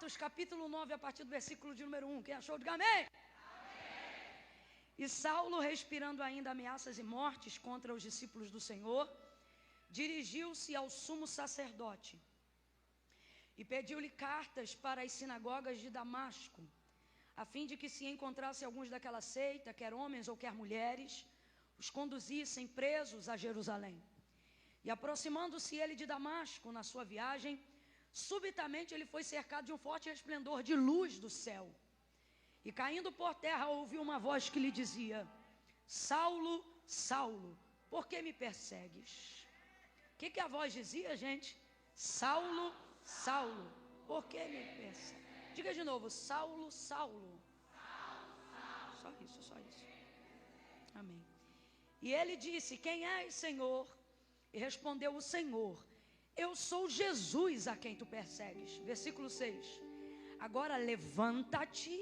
Atos, capítulo 9, a partir do versículo de número 1. Quem achou, diga amém. E Saulo, respirando ainda ameaças e mortes contra os discípulos do Senhor, dirigiu-se ao sumo sacerdote e pediu-lhe cartas para as sinagogas de Damasco, a fim de que se encontrasse alguns daquela seita, quer homens ou quer mulheres, os conduzissem presos a Jerusalém. E aproximando-se ele de Damasco na sua viagem, subitamente ele foi cercado de um forte resplendor de luz do céu. E caindo por terra ouviu uma voz que lhe dizia: Saulo, Saulo, por que me persegues? O que a voz dizia, gente? Saulo, Saulo, por que me persegues? Diga de novo: Saulo, Saulo. Só isso, só isso. Amém. E ele disse: quem és, Senhor? E respondeu o Senhor: eu sou Jesus a quem tu persegues. Versículo 6. Agora levanta-te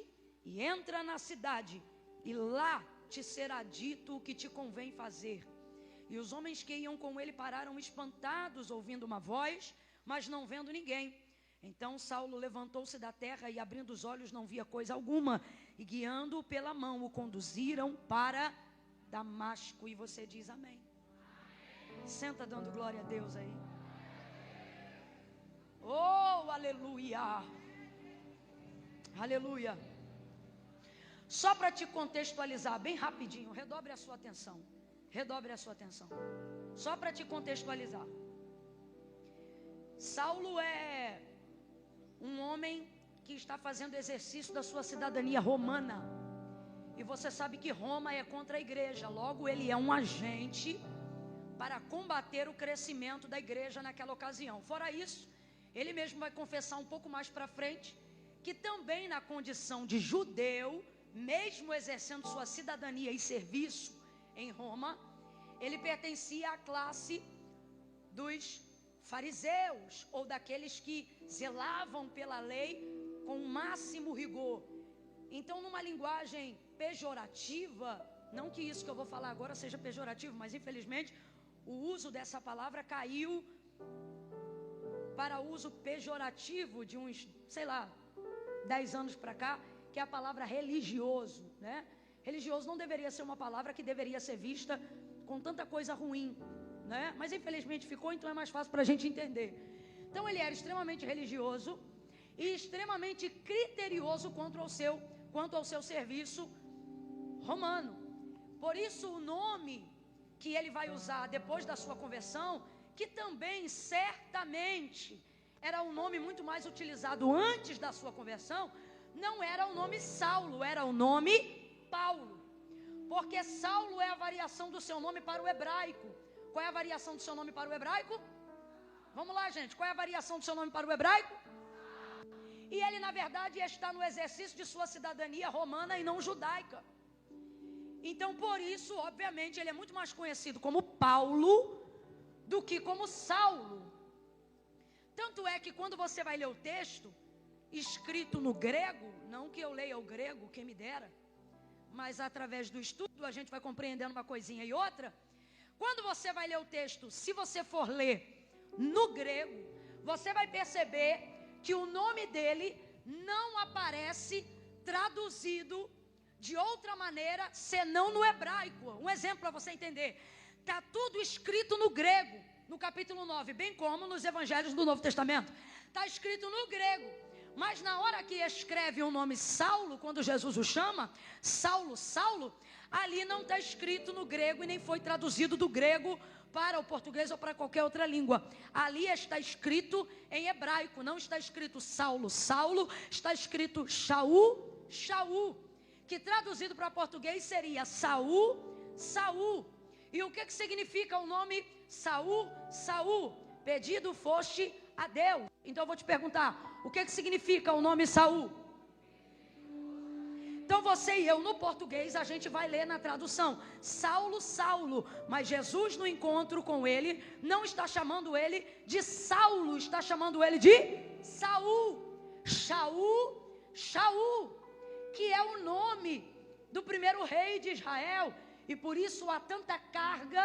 e entra na cidade, e lá te será dito o que te convém fazer. E os homens que iam com ele pararam espantados, ouvindo uma voz, mas não vendo ninguém. Então Saulo levantou-se da terra e, abrindo os olhos, não via coisa alguma, e guiando-o pela mão, o conduziram para Damasco. E você diz amém. Senta dando glória a Deus aí. Oh, aleluia. Aleluia. Só para te contextualizar bem rapidinho, redobre a sua atenção. Redobre a sua atenção. Só para te contextualizar. Saulo é um homem que está fazendo exercício da sua cidadania romana. E você sabe que Roma é contra a igreja. Logo, ele é um agente para combater o crescimento da igreja naquela ocasião. Fora isso, ele mesmo vai confessar um pouco mais para frente que também na condição de judeu, mesmo exercendo sua cidadania e serviço em Roma, ele pertencia à classe dos fariseus, ou daqueles que zelavam pela lei com o máximo rigor. Então, numa linguagem pejorativa, não que isso que eu vou falar agora seja pejorativo, mas infelizmente o uso dessa palavra caiu para uso pejorativo de uns, 10 anos para cá, que é a palavra religioso, né? Religioso não deveria ser uma palavra que deveria ser vista com tanta coisa ruim, né? Mas infelizmente ficou, então é mais fácil para a gente entender. Então ele era extremamente religioso e extremamente criterioso quanto ao seu serviço romano. Por isso o nome que ele vai usar depois da sua conversão, que também certamente era um nome muito mais utilizado antes da sua conversão, não era o nome Saulo, era o nome Paulo. Porque Saulo é a variação do seu nome para o hebraico. Qual é a variação do seu nome para o hebraico? Vamos lá, gente, qual é a variação do seu nome para o hebraico? E ele, na verdade, está no exercício de sua cidadania romana e não judaica. Então, por isso, obviamente, ele é muito mais conhecido como Paulo do que como Saulo. Tanto é que quando você vai ler o texto escrito no grego, não que eu leia o grego, quem me dera, mas através do estudo a gente vai compreendendo uma coisinha e outra. Quando você vai ler o texto, se você for ler no grego, você vai perceber que o nome dele não aparece traduzido de outra maneira, senão no hebraico. Um exemplo para você entender. Está tudo escrito no grego, no capítulo 9, bem como nos evangelhos do Novo Testamento. Está escrito no grego. Mas na hora que escreve o nome Saulo, quando Jesus o chama, Saulo, Saulo, ali não está escrito no grego e nem foi traduzido do grego para o português ou para qualquer outra língua. Ali está escrito em hebraico, não está escrito Saulo, Saulo, está escrito Shaul, Shaul, que traduzido para português seria Saul, Saul. E o que significa o nome Saul, Saul? Pedido foste a Deus. Então eu vou te perguntar, o que significa o nome Saul? Então você e eu no português a gente vai ler na tradução Saulo, Saulo, mas Jesus no encontro com ele não está chamando ele de Saulo, está chamando ele de Saul, Shaul, Shaul, que é o nome do primeiro rei de Israel. E por isso há tanta carga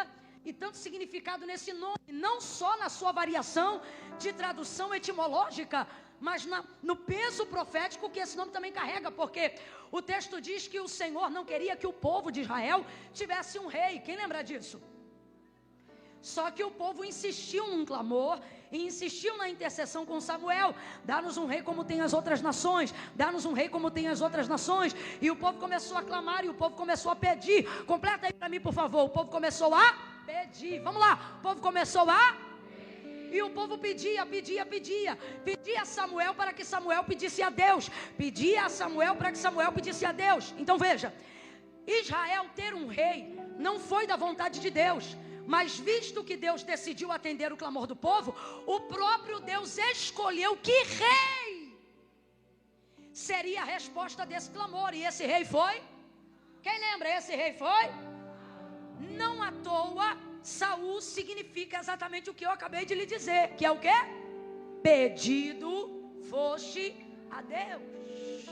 e tanto significado nesse nome, não só na sua variação de tradução etimológica, mas no peso profético que esse nome também carrega, porque o texto diz que o Senhor não queria que o povo de Israel tivesse um rei. Quem lembra disso? Só que o povo insistiu num clamor e insistiu na intercessão com Samuel: dá-nos um rei como tem as outras nações, dá-nos um rei como tem as outras nações. E o povo começou a clamar e o povo começou a pedir. Completa aí para mim, por favor. O povo começou a pedir. Vamos lá. O povo começou a... E o povo pedia a Samuel para que Samuel pedisse a Deus. Pedia a Samuel para que Samuel pedisse a Deus. Então veja, Israel ter um rei não foi da vontade de Deus, mas visto que Deus decidiu atender o clamor do povo, o próprio Deus escolheu que rei seria a resposta desse clamor. E esse rei foi? Quem lembra? Esse rei foi? Não à toa, Saul significa exatamente o que eu acabei de lhe dizer, que é o quê? Pedido foste a Deus.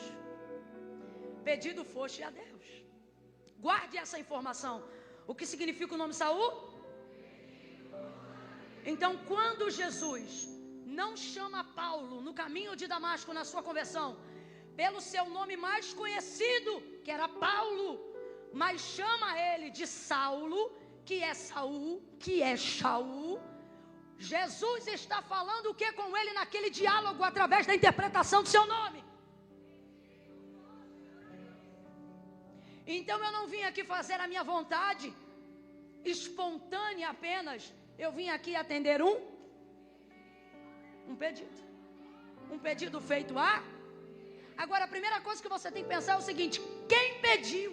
Pedido foste a Deus. Guarde essa informação. O que significa o nome Saul? Então, quando Jesus não chama Paulo no caminho de Damasco, na sua conversão, pelo seu nome mais conhecido, que era Paulo, mas chama ele de Saulo, que é Saul, que é Shaul, Jesus está falando o que com ele naquele diálogo, através da interpretação do seu nome. Então eu não vim aqui fazer a minha vontade espontânea apenas, eu vim aqui atender um pedido feito a... Agora a primeira coisa que você tem que pensar é o seguinte: quem pediu?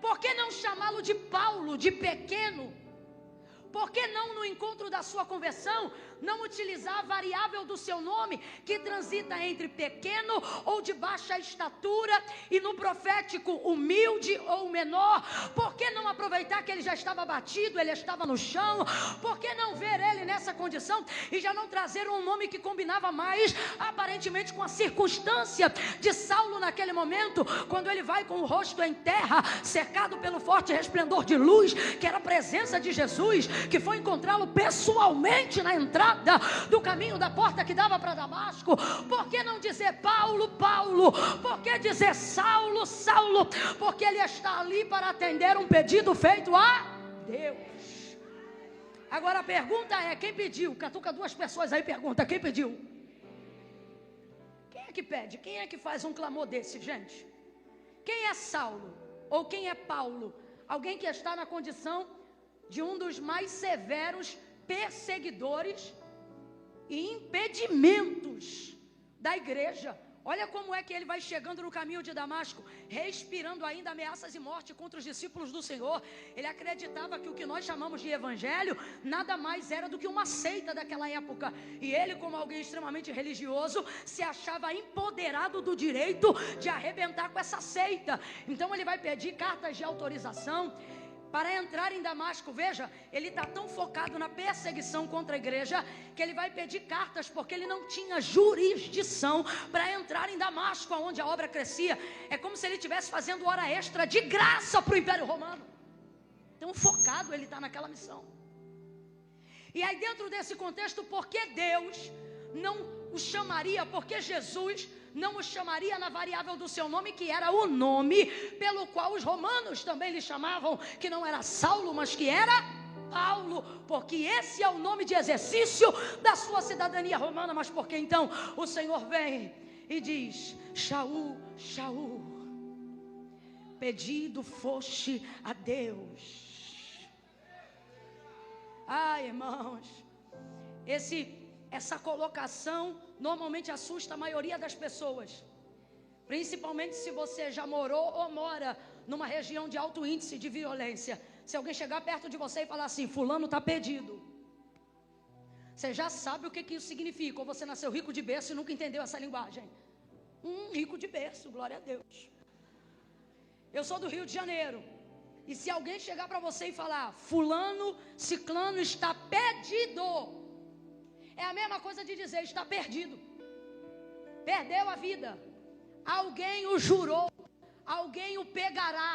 Por que não chamá-lo de Paulo, de pequeno? Por que não, no encontro da sua conversão, não utilizar a variável do seu nome, que transita entre pequeno ou de baixa estatura, e no profético humilde ou menor? Por que não aproveitar que ele já estava batido, ele estava no chão? Por que não ver ele nessa condição e já não trazer um nome que combinava mais, aparentemente, com a circunstância de Saulo naquele momento, quando ele vai com o rosto em terra, cercado pelo forte resplendor de luz, que era a presença de Jesus, que foi encontrá-lo pessoalmente na entrada do caminho da porta que dava para Damasco? Por que não dizer Paulo, Paulo? Por que dizer Saulo, Saulo? Porque ele está ali para atender um pedido feito a Deus. Agora a pergunta é: quem pediu? Catuca duas pessoas aí, pergunta: quem pediu? Quem é que pede? Quem é que faz um clamor desse, gente? Quem é Saulo? Ou quem é Paulo? Alguém que está na condição de um dos mais severos perseguidores e impedimentos da igreja. Olha como é que ele vai chegando no caminho de Damasco, respirando ainda ameaças e morte contra os discípulos do Senhor. Ele acreditava que o que nós chamamos de evangelho nada mais era do que uma seita daquela época. E ele, como alguém extremamente religioso, se achava empoderado do direito de arrebentar com essa seita. Então ele vai pedir cartas de autorização para entrar em Damasco. Veja, ele está tão focado na perseguição contra a igreja, que ele vai pedir cartas, porque ele não tinha jurisdição para entrar em Damasco, onde a obra crescia. É como se ele estivesse fazendo hora extra de graça para o Império Romano. Tão focado ele está naquela missão. E aí, dentro desse contexto, por que Deus não o chamaria, porque Jesus não o chamaria na variável do seu nome, que era o nome pelo qual os romanos também lhe chamavam, que não era Saulo, mas que era Paulo, porque esse é o nome de exercício da sua cidadania romana. Mas por que então o Senhor vem e diz: Shaul, Shaul, pedido foste a Deus? Ai, irmãos, essa colocação normalmente assusta a maioria das pessoas, principalmente se você já morou ou mora numa região de alto índice de violência. Se alguém chegar perto de você e falar assim: fulano está perdido, você já sabe o que isso significa. Ou você nasceu rico de berço e nunca entendeu essa linguagem. Rico de berço, glória a Deus. Eu sou do Rio de Janeiro, e se alguém chegar para você e falar: fulano, ciclano está perdido, é a mesma coisa de dizer: está perdido, perdeu a vida, alguém o jurou, alguém o pegará,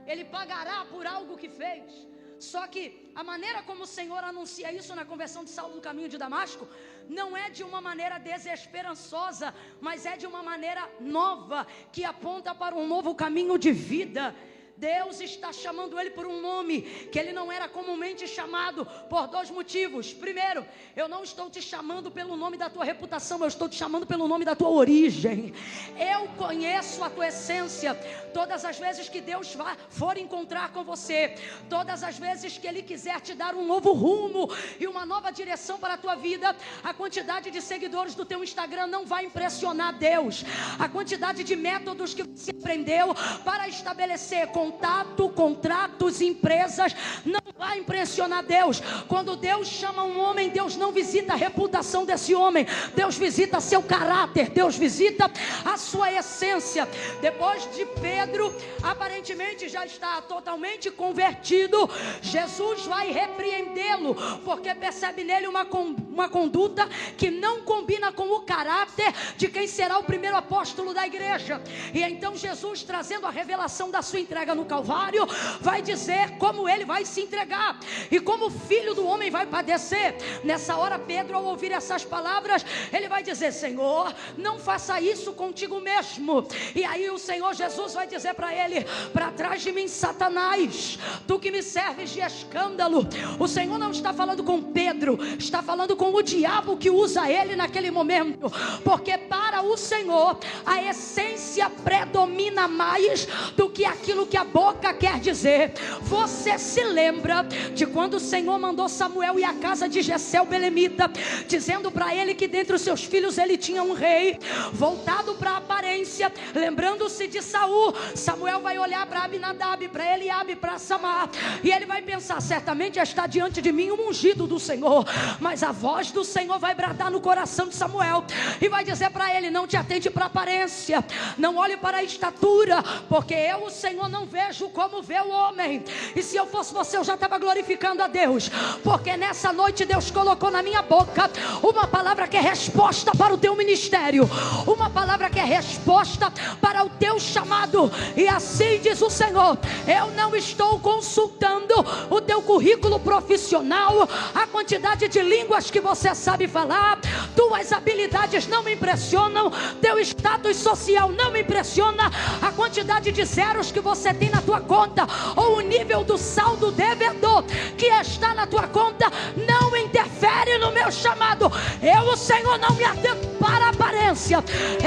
ele pagará por algo que fez. Só que a maneira como o Senhor anuncia isso na conversão de Saulo no caminho de Damasco, não é de uma maneira desesperançosa, mas é de uma maneira nova, que aponta para um novo caminho de vida. Deus está chamando ele por um nome que ele não era comumente chamado, por dois motivos. Primeiro, eu não estou te chamando pelo nome da tua reputação, eu estou te chamando pelo nome da tua origem. Eu conheço a tua essência. Todas as vezes que Deus for encontrar com você, todas as vezes que Ele quiser te dar um novo rumo e uma nova direção para a tua vida, a quantidade de seguidores do teu Instagram não vai impressionar Deus. A quantidade de métodos que você aprendeu para estabelecer contato, contratos, empresas, não vai impressionar Deus. Quando Deus chama um homem, Deus não visita a reputação desse homem, Deus visita seu caráter, Deus visita a sua essência. Depois de Pedro aparentemente já está totalmente convertido, Jesus vai repreendê-lo, porque percebe nele uma conduta que não combina com o caráter de quem será o primeiro apóstolo da igreja. E então Jesus, trazendo a revelação da sua entrega no Calvário, vai dizer como ele vai se entregar e como o Filho do Homem vai padecer. Nessa hora, Pedro, ao ouvir essas palavras, ele vai dizer: Senhor, não faça isso contigo mesmo. E aí o Senhor Jesus vai dizer para ele: para trás de mim, Satanás, tu que me serves de escândalo. O Senhor não está falando com Pedro, está falando com o diabo que usa ele naquele momento, porque para o Senhor a essência predomina mais do que aquilo que a boca quer dizer. Você se lembra de quando o Senhor mandou Samuel ir à casa de Jessé o belemita, dizendo para ele que dentre os seus filhos ele tinha um rei voltado para a aparência, lembrando-se de Saul. Samuel vai olhar para Abinadab, para Eliabe, para Samar, e ele vai pensar: certamente está diante de mim um ungido do Senhor. Mas a voz do Senhor vai bradar no coração de Samuel e vai dizer para ele: não te atente para a aparência, não olhe para a estatura, porque eu, o Senhor, não vejo como vê o homem. E se eu fosse você, eu já estava glorificando a Deus, porque nessa noite Deus colocou na minha boca uma palavra que é resposta para o teu ministério, uma palavra que é resposta para o teu chamado. E assim diz o Senhor: eu não estou consultando o teu currículo profissional, a quantidade de línguas que você sabe falar, tuas habilidades não me impressionam, teu status social não me impressiona, a quantidade de zeros que você tem na tua conta, ou o nível do saldo devedor que está na tua conta, não interfere no meu chamado. Eu, o Senhor, não me atento para a aparência,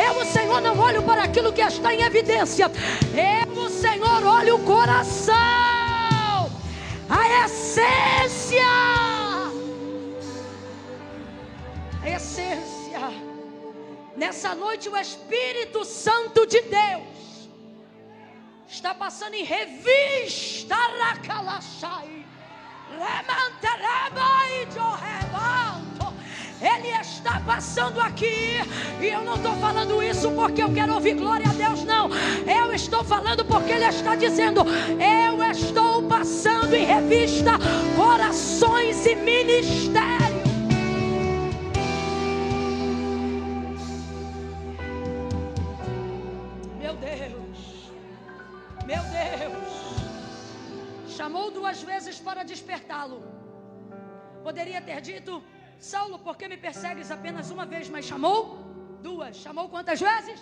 eu, o Senhor, não olho para aquilo que está em evidência, eu, o Senhor, olho o coração, a essência. A essência. Nessa noite o Espírito Santo de Deus está passando em revista. Ele está passando aqui, e eu não estou falando isso porque eu quero ouvir glória a Deus, não. Eu estou falando porque Ele está dizendo: eu estou passando em revista corações e ministérios. Meu Deus, chamou 2 vezes para despertá-lo. Poderia ter dito: Saulo, por que me persegues apenas uma vez? Mas chamou 2. Chamou quantas vezes?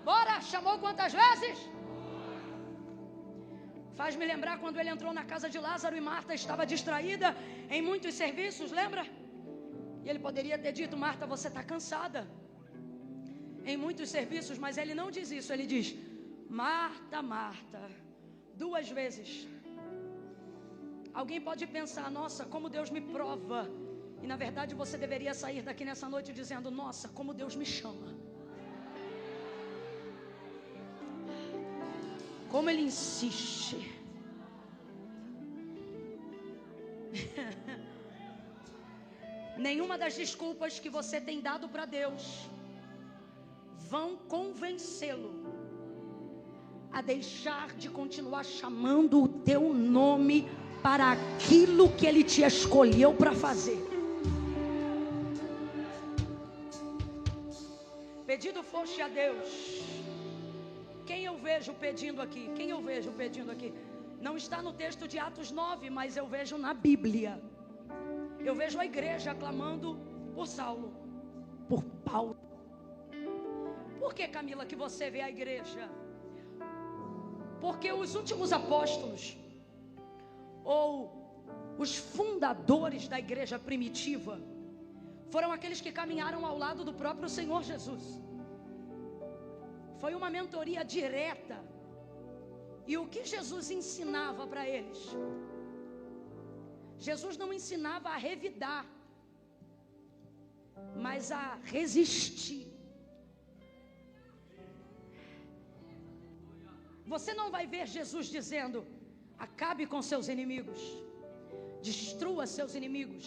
Bora, chamou quantas vezes? Faz-me lembrar quando ele entrou na casa de Lázaro e Marta estava distraída em muitos serviços, lembra? E ele poderia ter dito: Marta, você está cansada em muitos serviços, mas ele não diz isso, ele diz: Marta, Marta, 2 vezes. Alguém pode pensar: nossa, como Deus me prova. E na verdade você deveria sair daqui nessa noite dizendo: nossa, como Deus me chama, como Ele insiste. Nenhuma das desculpas que você tem dado para Deus vão convencê-lo a deixar de continuar chamando o teu nome para aquilo que Ele te escolheu para fazer. Pedido foste a Deus. Quem eu vejo pedindo aqui? Quem eu vejo pedindo aqui? Não está no texto de Atos 9, mas eu vejo na Bíblia. Eu vejo a igreja clamando por Saulo, por Paulo. Por que, Camila, que você vê a igreja? Porque os últimos apóstolos, ou os fundadores da igreja primitiva, foram aqueles que caminharam ao lado do próprio Senhor Jesus. Foi uma mentoria direta. E o que Jesus ensinava para eles? Jesus não ensinava a revidar, mas a resistir. Você não vai ver Jesus dizendo: acabe com seus inimigos, destrua seus inimigos,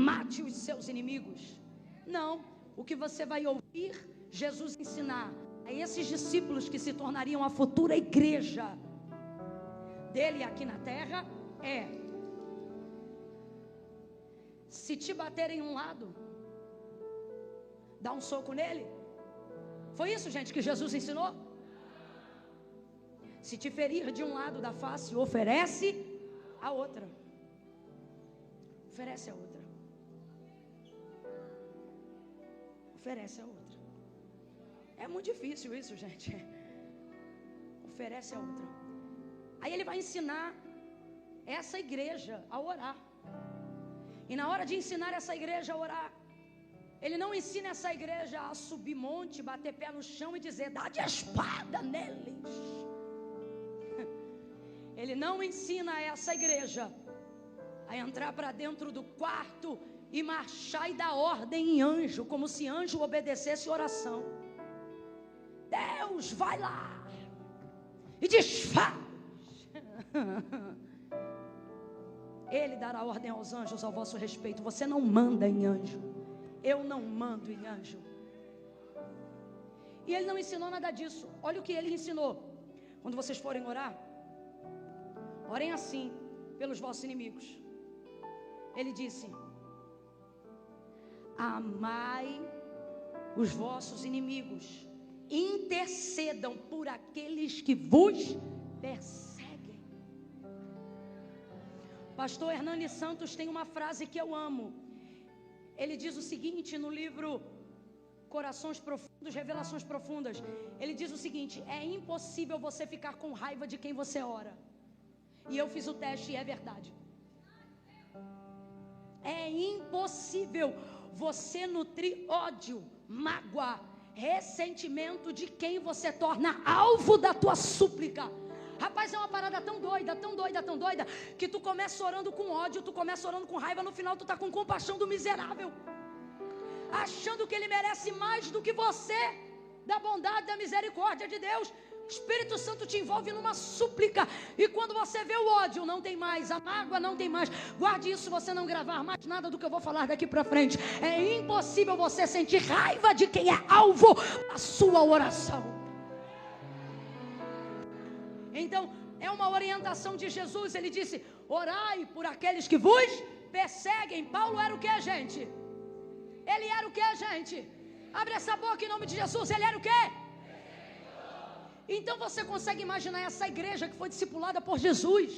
mate os seus inimigos. Não, o que você vai ouvir Jesus ensinar a esses discípulos que se tornariam a futura igreja dele aqui na terra é: se te baterem em um lado, dá um soco nele. Foi isso, gente, que Jesus ensinou? Se te ferir de um lado da face, oferece a outra. Oferece a outra. Oferece a outra. É muito difícil isso, gente. Oferece a outra. Aí ele vai ensinar essa igreja a orar. E na hora de ensinar essa igreja a orar, ele não ensina essa igreja a subir monte, bater pé no chão e dizer: dá de espada neles. Ele não ensina essa igreja a entrar para dentro do quarto e marchar e dar ordem em anjo, como se anjo obedecesse oração. Deus, vai lá e desfaz. Ele dará ordem aos anjos ao vosso respeito. Você não manda em anjo. Eu não mando em anjo. E ele não ensinou nada disso. Olha o que ele ensinou. Quando vocês forem orar, orem assim pelos vossos inimigos. Ele disse: amai os vossos inimigos, intercedam por aqueles que vos perseguem. Pastor Hernani Santos tem uma frase que eu amo. Ele diz o seguinte no livro Corações Profundos, Revelações Profundas. Ele diz o seguinte: é impossível você ficar com raiva de quem você ora. E eu fiz o teste e é verdade. É impossível você nutrir ódio, mágoa, ressentimento de quem você torna alvo da tua súplica. Rapaz, é uma parada tão doida, tão doida, tão doida, que tu começa orando com ódio, tu começa orando com raiva, no final tu está com compaixão do miserável, achando que ele merece mais do que você, da bondade, da misericórdia de Deus. O Espírito Santo te envolve numa súplica, e quando você vê o ódio, não tem mais, a mágoa não tem mais. Guarde isso, você não gravar mais nada do que eu vou falar daqui para frente. É impossível você sentir raiva de quem é alvo da sua oração. Então, é uma orientação de Jesus. Ele disse: orai por aqueles que vos perseguem. Paulo era o que, gente? Ele era o que, gente? Abre essa boca em nome de Jesus. Ele era o que? Então você consegue imaginar essa igreja que foi discipulada por Jesus,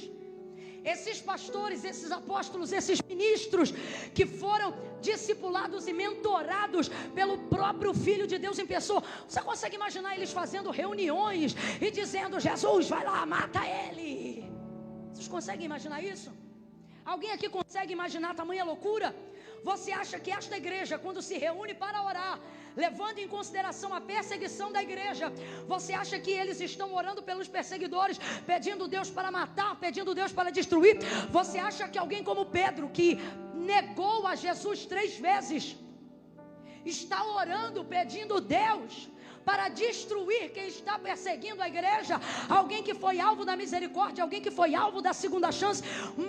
esses pastores, esses apóstolos, esses ministros que foram discipulados e mentorados pelo próprio Filho de Deus em pessoa. Você consegue imaginar eles fazendo reuniões e dizendo: Jesus, vai lá, mata ele. Vocês conseguem imaginar isso? Alguém aqui consegue imaginar tamanha loucura? Você acha que esta igreja, quando se reúne para orar, levando em consideração a perseguição da igreja, você acha que eles estão orando pelos perseguidores, pedindo Deus para matar, pedindo Deus para destruir? Você acha que alguém como Pedro, que negou a Jesus 3 vezes, está orando, pedindo Deus para destruir quem está perseguindo a igreja? Alguém que foi alvo da misericórdia, alguém que foi alvo da segunda chance.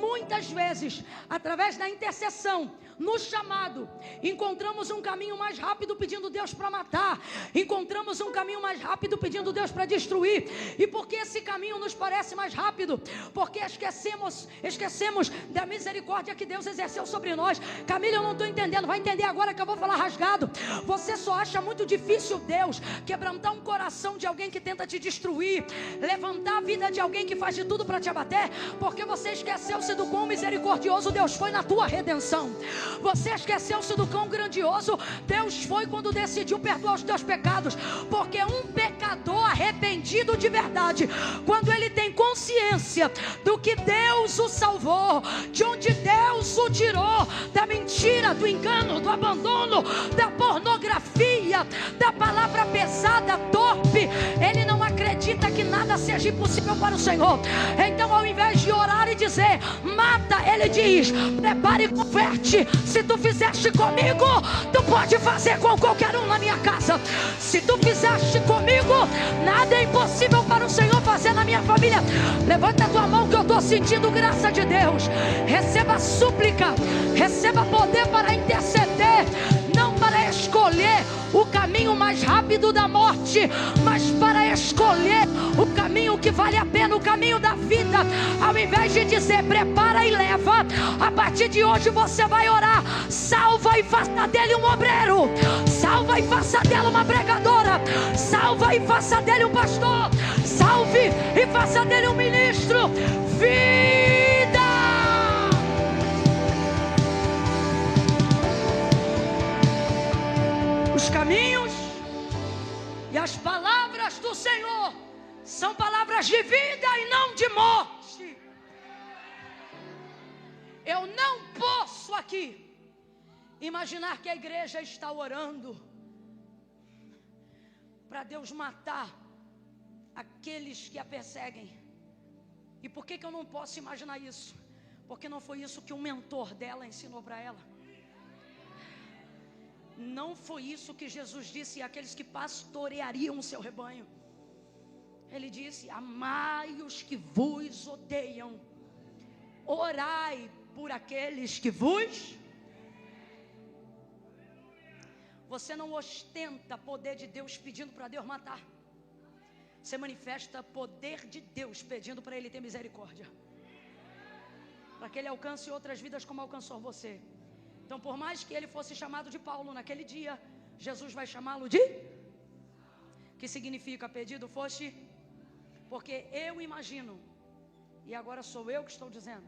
Muitas vezes, através da intercessão, no chamado, encontramos um caminho mais rápido pedindo Deus para matar, encontramos um caminho mais rápido pedindo Deus para destruir. E por que esse caminho nos parece mais rápido? Porque esquecemos da misericórdia que Deus exerceu sobre nós. Camila, eu não estou entendendo. Vai entender agora que eu vou falar rasgado. Você só acha muito difícil Deus quebrantar um coração de alguém que tenta te destruir, levantar a vida de alguém que faz de tudo para te abater, porque você esqueceu-se do quão misericordioso Deus foi na tua redenção. Você esqueceu-se do quão grandioso Deus foi quando decidiu perdoar os teus pecados, porque um pecador arrependido de verdade, quando ele tem consciência do que Deus o salvou, de onde Deus o tirou, da mentira, do engano, do abandono, da pornografia, da palavra pesada, torpe, ele não acredita que nada seja impossível para o Senhor. Então, ao invés de orar e dizer mata, ele diz prepare e converte. Se tu fizeste comigo, tu pode fazer com qualquer um na minha casa. Se tu fizeste comigo, nada é impossível para o Senhor fazer na minha família. Levanta a tua mão que eu estou sentindo graça de Deus. Receba súplica, receba poder para interceder, não para escolher o caminho mais rápido da morte, mas para escolher o caminho que vale a pena, o caminho da vida. Ao invés de dizer prepara e leva, a partir de hoje você vai orar: salva e faça dele um obreiro, salva e faça dela uma pregadora, salva e faça dele um pastor, salve e faça dele um ministro. Vida! Os caminhos e as palavras do Senhor são palavras de vida e não de morte. Eu não posso aqui imaginar que a igreja está orando para Deus matar aqueles que a perseguem. E por que eu não posso imaginar isso? Porque não foi isso que o mentor dela ensinou para ela. Não foi isso que Jesus disse àqueles que pastoreariam o seu rebanho. Ele disse: amai os que vos odeiam, orai por aqueles que vos... Você não ostenta poder de Deus pedindo para Deus matar. Você manifesta poder de Deus pedindo para Ele ter misericórdia, para que Ele alcance outras vidas como alcançou você. Então, por mais que ele fosse chamado de Paulo naquele dia, Jesus vai chamá-lo de... que significa pedido foste... Porque eu imagino, e agora sou eu que estou dizendo,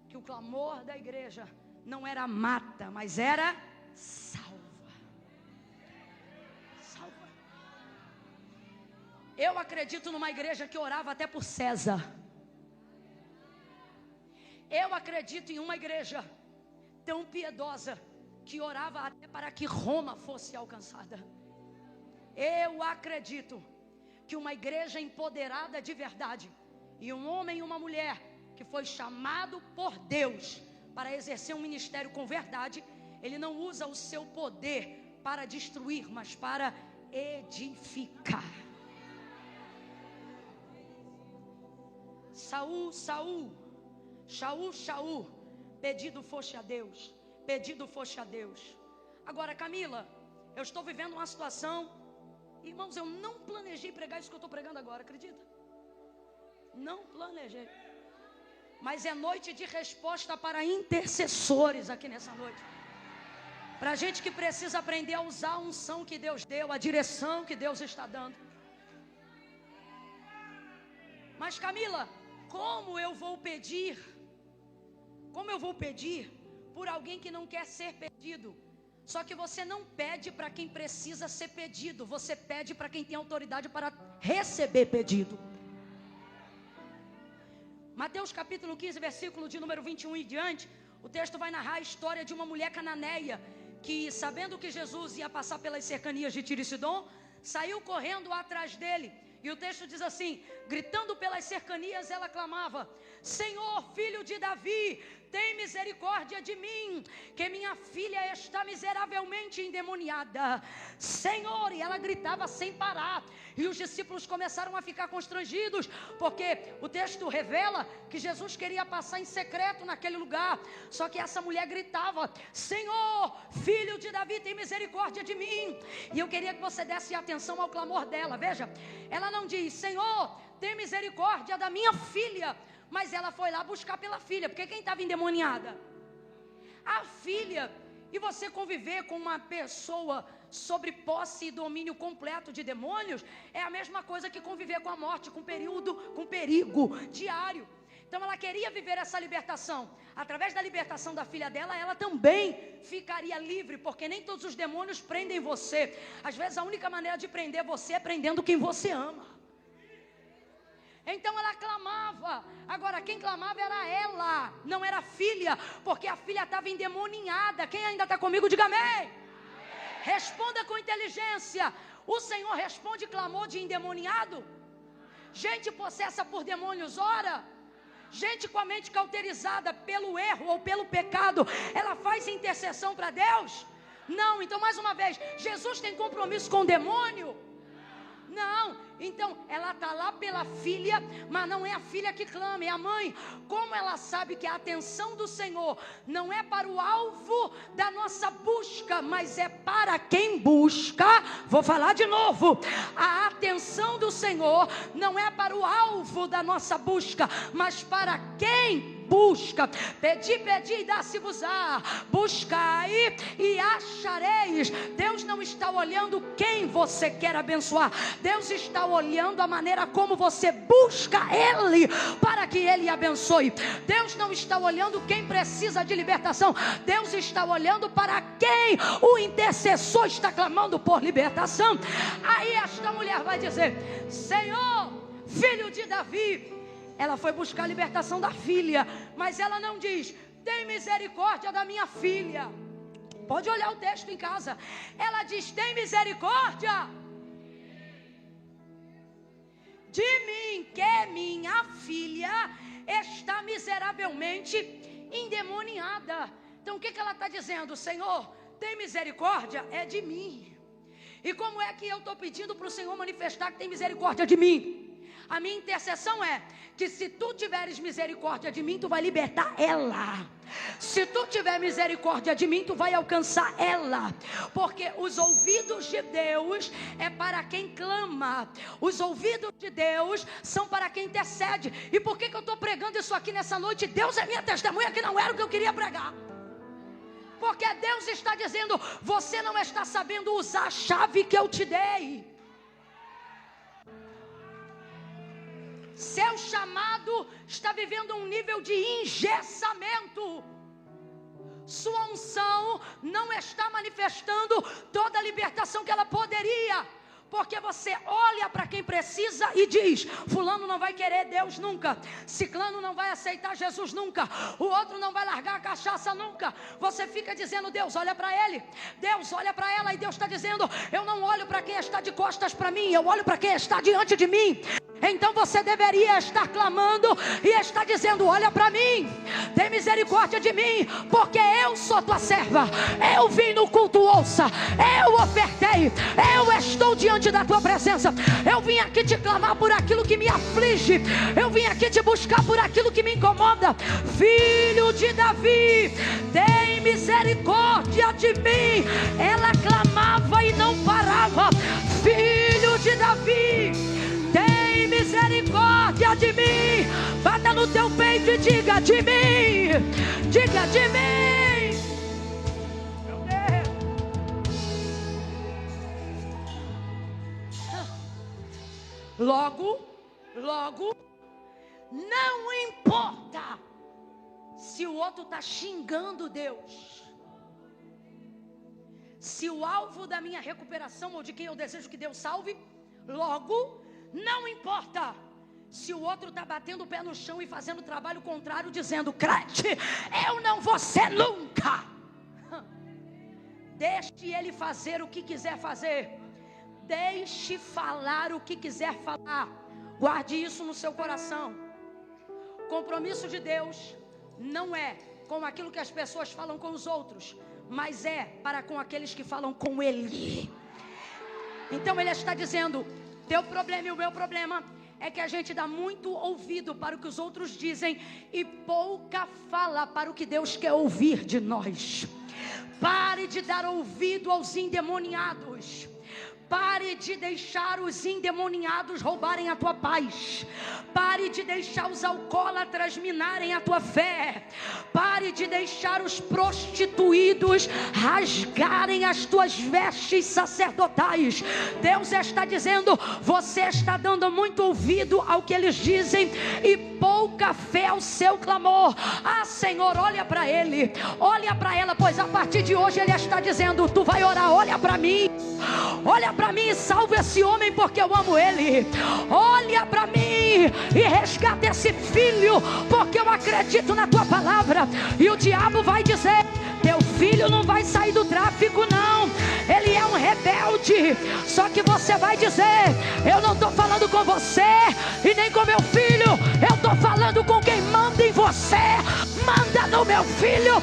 que o clamor da igreja não era mata, mas era salva. Salva. Eu acredito numa igreja que orava até por César. Eu acredito em uma igreja tão piedosa que orava até para que Roma fosse alcançada. Eu acredito que uma igreja empoderada de verdade, e um homem e uma mulher que foi chamado por Deus para exercer um ministério com verdade, ele não usa o seu poder para destruir, mas para edificar. Saul, Shaul, pedido foste a Deus, pedido foste a Deus. Agora, Camila, eu estou vivendo uma situação, irmãos, eu não planejei pregar isso que eu estou pregando agora, acredita? Não planejei. Mas é noite de resposta para intercessores aqui nessa noite. Para gente que precisa aprender a usar a unção que Deus deu, a direção que Deus está dando. Mas Camila, como eu vou pedir? Como eu vou pedir por alguém que não quer ser pedido? Só que você não pede para quem precisa ser pedido, você pede para quem tem autoridade para receber pedido. Mateus capítulo 15, versículo de número 21 e diante, o texto vai narrar a história de uma mulher cananeia que, sabendo que Jesus ia passar pelas cercanias de Tiro e Sidom, saiu correndo atrás dele. E o texto diz assim: gritando pelas cercanias, ela clamava: Senhor, filho de Davi, tem misericórdia de mim, que minha filha está miseravelmente endemoniada. Senhor, e ela gritava sem parar. E os discípulos começaram a ficar constrangidos, porque o texto revela que Jesus queria passar em secreto naquele lugar. Só que essa mulher gritava: Senhor, filho de Davi, tem misericórdia de mim. E eu queria que você desse atenção ao clamor dela. Veja, ela não diz: Senhor, tem misericórdia da minha filha, mas ela foi lá buscar pela filha, porque quem estava endemoniada? A filha. E você conviver com uma pessoa sobre posse e domínio completo de demônios, é a mesma coisa que conviver com a morte, com perigo diário. Então ela queria viver essa libertação. Através da libertação da filha dela, ela também ficaria livre, porque nem todos os demônios prendem você. Às vezes a única maneira de prender você é prendendo quem você ama. Então ela clamava. Agora quem clamava era ela, não era a filha, porque a filha estava endemoniada. Quem ainda está comigo, diga amém. Responda com inteligência. O Senhor responde clamor de endemoniado? Gente possessa por demônios ora? Gente com a mente cauterizada pelo erro ou pelo pecado, ela faz intercessão para Deus? Não. Então mais uma vez, Jesus tem compromisso com o demônio? Não. Então ela está lá pela filha, mas não é a filha que clama, é a mãe. Como ela sabe que a atenção do Senhor não é para o alvo da nossa busca, mas é para quem busca. Vou falar de novo. A atenção do Senhor não é para o alvo da nossa busca, mas para quem busca. Pedi e dá-se-vos-á. Buscai e achareis. Deus não está olhando quem você quer abençoar. Deus está olhando a maneira como você busca Ele para que Ele abençoe. Deus não está olhando quem precisa de libertação. Deus está olhando para quem o intercessor está clamando por libertação. Aí esta mulher vai dizer: Senhor, filho de Davi. Ela foi buscar a libertação da filha, mas ela não diz: tem misericórdia da minha filha. Pode olhar o texto em casa. Ela diz: tem misericórdia de mim, que minha filha está miseravelmente endemoniada. Então o que ela está dizendo? Senhor, tem misericórdia é de mim. E como é que eu estou pedindo para o Senhor manifestar que tem misericórdia de mim? A minha intercessão é que se tu tiveres misericórdia de mim, tu vai libertar ela. Se tu tiver misericórdia de mim, tu vai alcançar ela. Porque os ouvidos de Deus é para quem clama. Os ouvidos de Deus são para quem intercede. E por que eu estou pregando isso aqui nessa noite? Deus é minha testemunha que não era o que eu queria pregar. Porque Deus está dizendo: você não está sabendo usar a chave que eu te dei. Seu chamado está vivendo um nível de engessamento. Sua unção não está manifestando toda a libertação que ela poderia. Porque você olha para quem precisa e diz: fulano não vai querer Deus nunca, ciclano não vai aceitar Jesus nunca, o outro não vai largar a cachaça nunca. Você fica dizendo: Deus olha para ele, Deus olha para ela. E Deus está dizendo: eu não olho para quem está de costas para mim, eu olho para quem está diante de mim. Então você deveria estar clamando e estar dizendo: olha para mim, tem misericórdia de mim, porque eu sou tua serva. Eu vim no culto, ouça, eu ofertei, eu estou diante da tua presença. Eu vim aqui te clamar por aquilo que me aflige, eu vim aqui te buscar por aquilo que me incomoda. Filho de Davi, tem misericórdia de mim. Ela clamava e não parava. Filho de Davi, tem misericórdia de mim. Bata no teu peito e diga: de mim, diga: de mim. Meu Deus. Logo, não importa se o outro está xingando Deus, se o alvo da minha recuperação ou de quem eu desejo que Deus salve, logo, não importa se o outro está batendo o pé no chão e fazendo o trabalho contrário, dizendo: crente, eu não vou ser nunca. Deixe ele fazer o que quiser fazer. Deixe falar o que quiser falar. Guarde isso no seu coração. Compromisso de Deus não é com aquilo que as pessoas falam com os outros, mas é para com aqueles que falam com Ele. Então Ele está dizendo: teu problema e o meu problema é que a gente dá muito ouvido para o que os outros dizem e pouca fala para o que Deus quer ouvir de nós. Pare de dar ouvido aos endemoniados. Pare de deixar os endemoniados roubarem a tua paz. Pare de deixar os alcoólatras minarem a tua fé. Pare de deixar os prostituídos rasgarem as tuas vestes sacerdotais. Deus está dizendo: você está dando muito ouvido ao que eles dizem e pouca fé ao seu clamor. Ah, Senhor, olha para ele, olha para ela, pois a partir de hoje ele está dizendo: tu vai orar, olha para mim. Olha para mim e salve esse homem, porque eu amo ele. Olha para mim e resgata esse filho, porque eu acredito na tua palavra. E o diabo vai dizer: teu filho não vai sair do tráfico, não. Ele é um rebelde. Só que você vai dizer: eu não estou falando com você e nem com meu filho. Eu estou falando com quem manda em você. Manda no meu filho,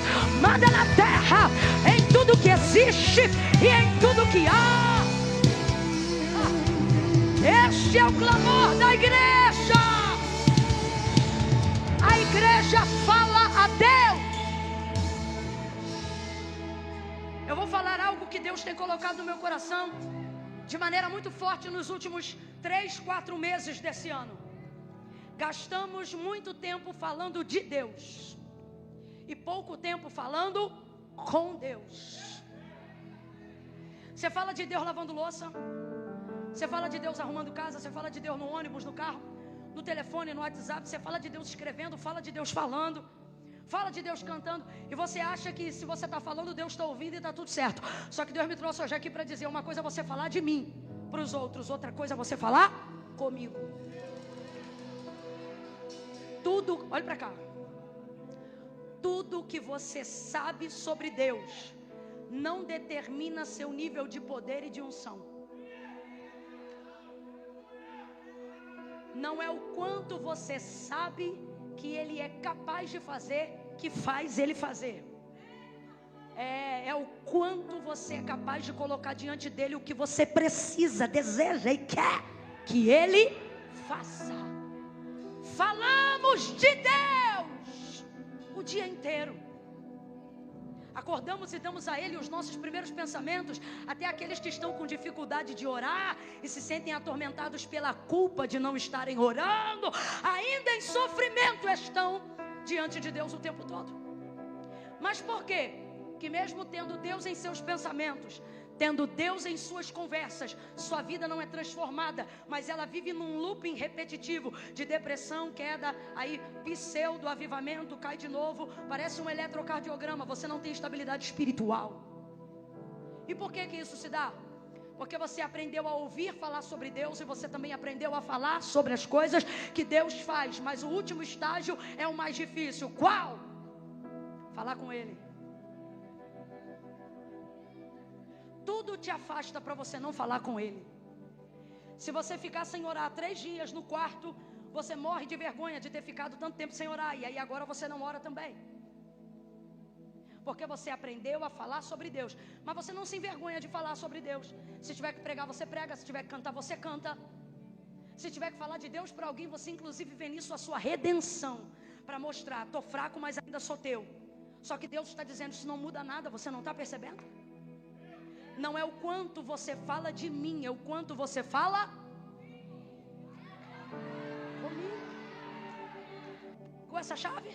manda na terra, em tudo que existe e em tudo que há. Este é o clamor da igreja. A igreja fala a Deus. Eu vou falar algo que Deus tem colocado no meu coração de maneira muito forte nos últimos 3-4 meses desse ano. Gastamos muito tempo falando de Deus e pouco tempo falando com Deus. Você fala de Deus lavando louça, você fala de Deus arrumando casa, você fala de Deus no ônibus, no carro, no telefone, no WhatsApp. Você fala de Deus escrevendo, fala de Deus falando, fala de Deus cantando. E você acha que se você está falando, Deus está ouvindo e está tudo certo. Só que Deus me trouxe hoje aqui para dizer: uma coisa é você falar de mim para os outros, outra coisa é você falar comigo. Tudo, olha para cá. Tudo que você sabe sobre Deus não determina seu nível de poder e de unção. Não é o quanto você sabe que Ele é capaz de fazer que faz Ele fazer. É o quanto você é capaz de colocar diante dEle o que você precisa, deseja e quer que Ele faça. Falamos de Deus o dia inteiro. Acordamos e damos a Ele os nossos primeiros pensamentos. Até aqueles que estão com dificuldade de orar e se sentem atormentados pela culpa de não estarem orando, ainda em sofrimento estão diante de Deus o tempo todo. Mas por quê? Que mesmo tendo Deus em seus pensamentos, tendo Deus em suas conversas, sua vida não é transformada, mas ela vive num looping repetitivo de depressão, queda, aí pseudo avivamento, cai de novo, parece um eletrocardiograma. Você não tem estabilidade espiritual. E por que isso se dá? Porque você aprendeu a ouvir falar sobre Deus e você também aprendeu a falar sobre as coisas que Deus faz. Mas o último estágio é o mais difícil. Qual? Falar com Ele. Tudo te afasta para você não falar com Ele. Se você ficar sem orar 3 dias no quarto, você morre de vergonha de ter ficado tanto tempo sem orar. E aí agora você não ora também. Porque você aprendeu a falar sobre Deus. Mas você não se envergonha de falar sobre Deus. Se tiver que pregar, você prega. Se tiver que cantar, você canta. Se tiver que falar de Deus para alguém, você inclusive vê nisso a sua redenção. Para mostrar: estou fraco, mas ainda sou teu. Só que Deus está dizendo: isso não muda nada. Você não está percebendo? Não é o quanto você fala de mim, é o quanto você fala comigo. Com essa chave?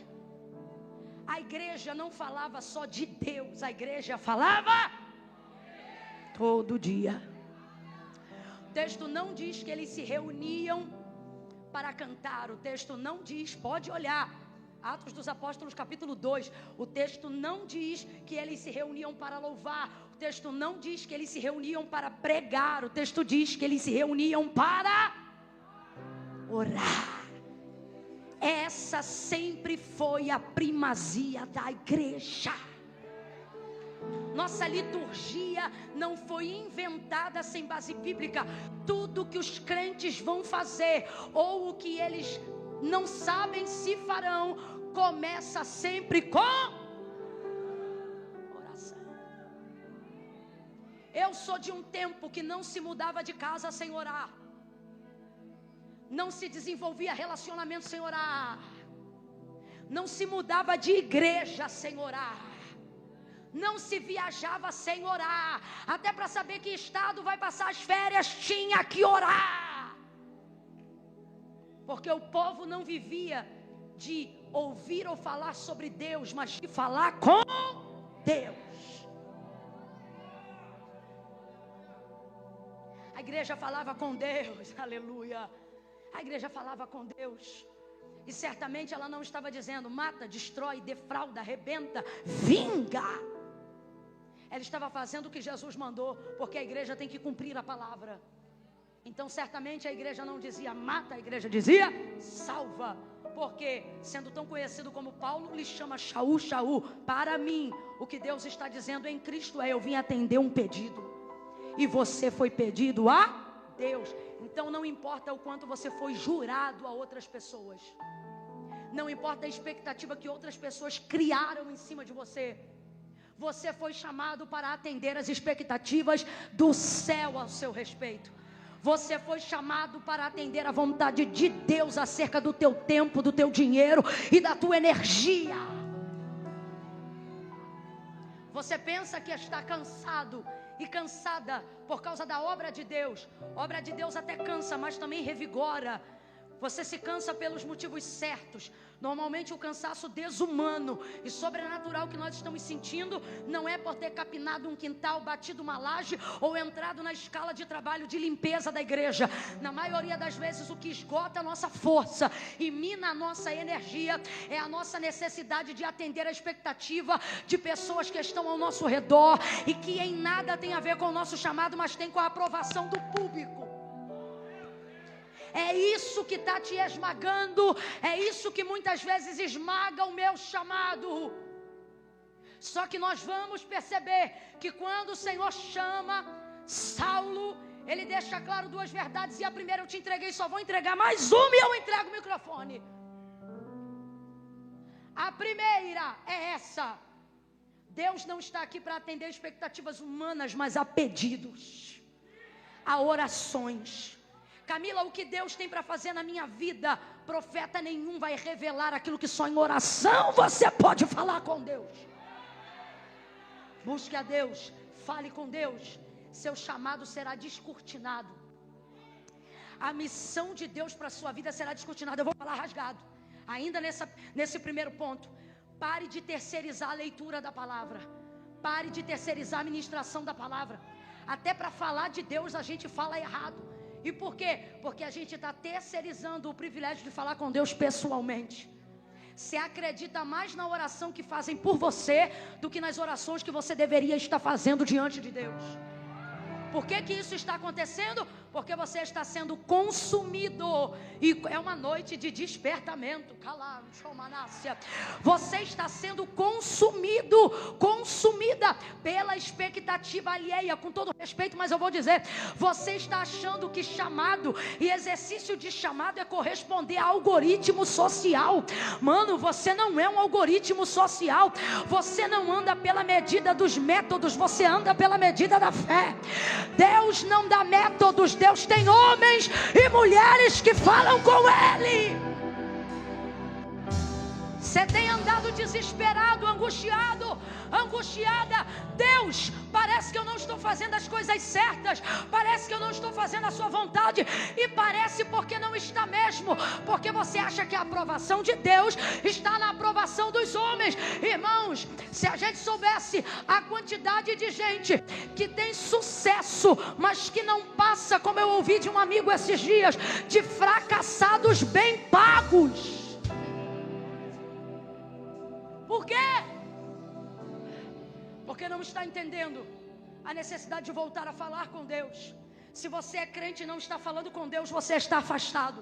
A igreja não falava só de Deus, a igreja falava todo dia. O texto não diz que eles se reuniam para cantar, o texto não diz, pode olhar, Atos dos Apóstolos capítulo 2, o texto não diz que eles se reuniam para louvar, o texto não diz que eles se reuniam para pregar, o texto diz que eles se reuniam para orar. Essa sempre foi a primazia da igreja. Nossa liturgia não foi inventada sem base bíblica. Tudo que os crentes vão fazer, ou o que eles não sabem se farão, começa sempre com oração. Eu sou de um tempo que não se mudava de casa sem orar. Não se desenvolvia relacionamento sem orar. Não se mudava de igreja sem orar. Não se viajava sem orar. Até para saber que estado vai passar as férias, tinha que orar. Porque o povo não vivia de ouvir ou falar sobre Deus, mas de falar com Deus. A igreja falava com Deus, aleluia. A igreja falava com Deus. E certamente ela não estava dizendo: mata, destrói, defrauda, arrebenta, vinga. Ela estava fazendo o que Jesus mandou, porque a igreja tem que cumprir a palavra. Então certamente a igreja não dizia mata, a igreja dizia salva. Porque sendo tão conhecido como Paulo, lhe chama Shaul, Shaul. Para mim, o que Deus está dizendo em Cristo é: eu vim atender um pedido. E você foi pedido a Deus. Então não importa o quanto você foi jurado a outras pessoas. Não importa a expectativa que outras pessoas criaram em cima de você. Você foi chamado para atender as expectativas do céu ao seu respeito. Você foi chamado para atender a vontade de Deus acerca do teu tempo, do teu dinheiro e da tua energia. Você pensa que está cansado e cansada por causa da obra de Deus. Obra de Deus até cansa, mas também revigora. Você se cansa pelos motivos certos. Normalmente o cansaço desumano e sobrenatural que nós estamos sentindo não é por ter capinado um quintal, batido uma laje ou entrado na escala de trabalho de limpeza da igreja. Na maioria das vezes o que esgota a nossa força e mina a nossa energia é a nossa necessidade de atender a expectativa de pessoas que estão ao nosso redor e que em nada tem a ver com o nosso chamado, mas tem com a aprovação do público. É isso que está te esmagando. É isso que muitas vezes esmaga o meu chamado. Só que nós vamos perceber que quando o Senhor chama Saulo, Ele deixa claro duas verdades. E a primeira eu te entreguei, só vou entregar mais uma e eu entrego o microfone. A primeira é essa: Deus não está aqui para atender expectativas humanas, mas a pedidos, a orações. Camila, o que Deus tem para fazer na minha vida, profeta nenhum vai revelar aquilo que só em oração você pode falar com Deus. Busque a Deus, fale com Deus, seu chamado será descortinado. A missão de Deus para a sua vida será descortinada. Eu vou falar rasgado, ainda nesse primeiro ponto. Pare de terceirizar a leitura da palavra. Pare de terceirizar a ministração da palavra. Até para falar de Deus a gente fala errado. E por quê? Porque a gente está terceirizando o privilégio de falar com Deus pessoalmente. Você acredita mais na oração que fazem por você do que nas orações que você deveria estar fazendo diante de Deus. Por que isso está acontecendo? Porque você está sendo consumido. E é uma noite de despertamento. Você está sendo consumido, consumida pela expectativa alheia. Com todo respeito, mas eu vou dizer: você está achando que chamado e exercício de chamado é corresponder a algoritmo social. Mano, você não é um algoritmo social. Você não anda pela medida dos métodos, você anda pela medida da fé. Deus não dá métodos, Deus tem homens e mulheres que falam com Ele. Você tem andado desesperado, angustiado, angustiada. Deus, parece que eu não estou fazendo as coisas certas. Parece que eu não estou fazendo a sua vontade. E parece porque não está mesmo. Porque você acha que a aprovação de Deus está na aprovação dos homens. Irmãos, se a gente soubesse a quantidade de gente que tem sucesso, mas que não passa, como eu ouvi de um amigo esses dias, de fracassados bem pagos. Por quê? Porque não está entendendo a necessidade de voltar a falar com Deus. Se você é crente e não está falando com Deus, você está afastado.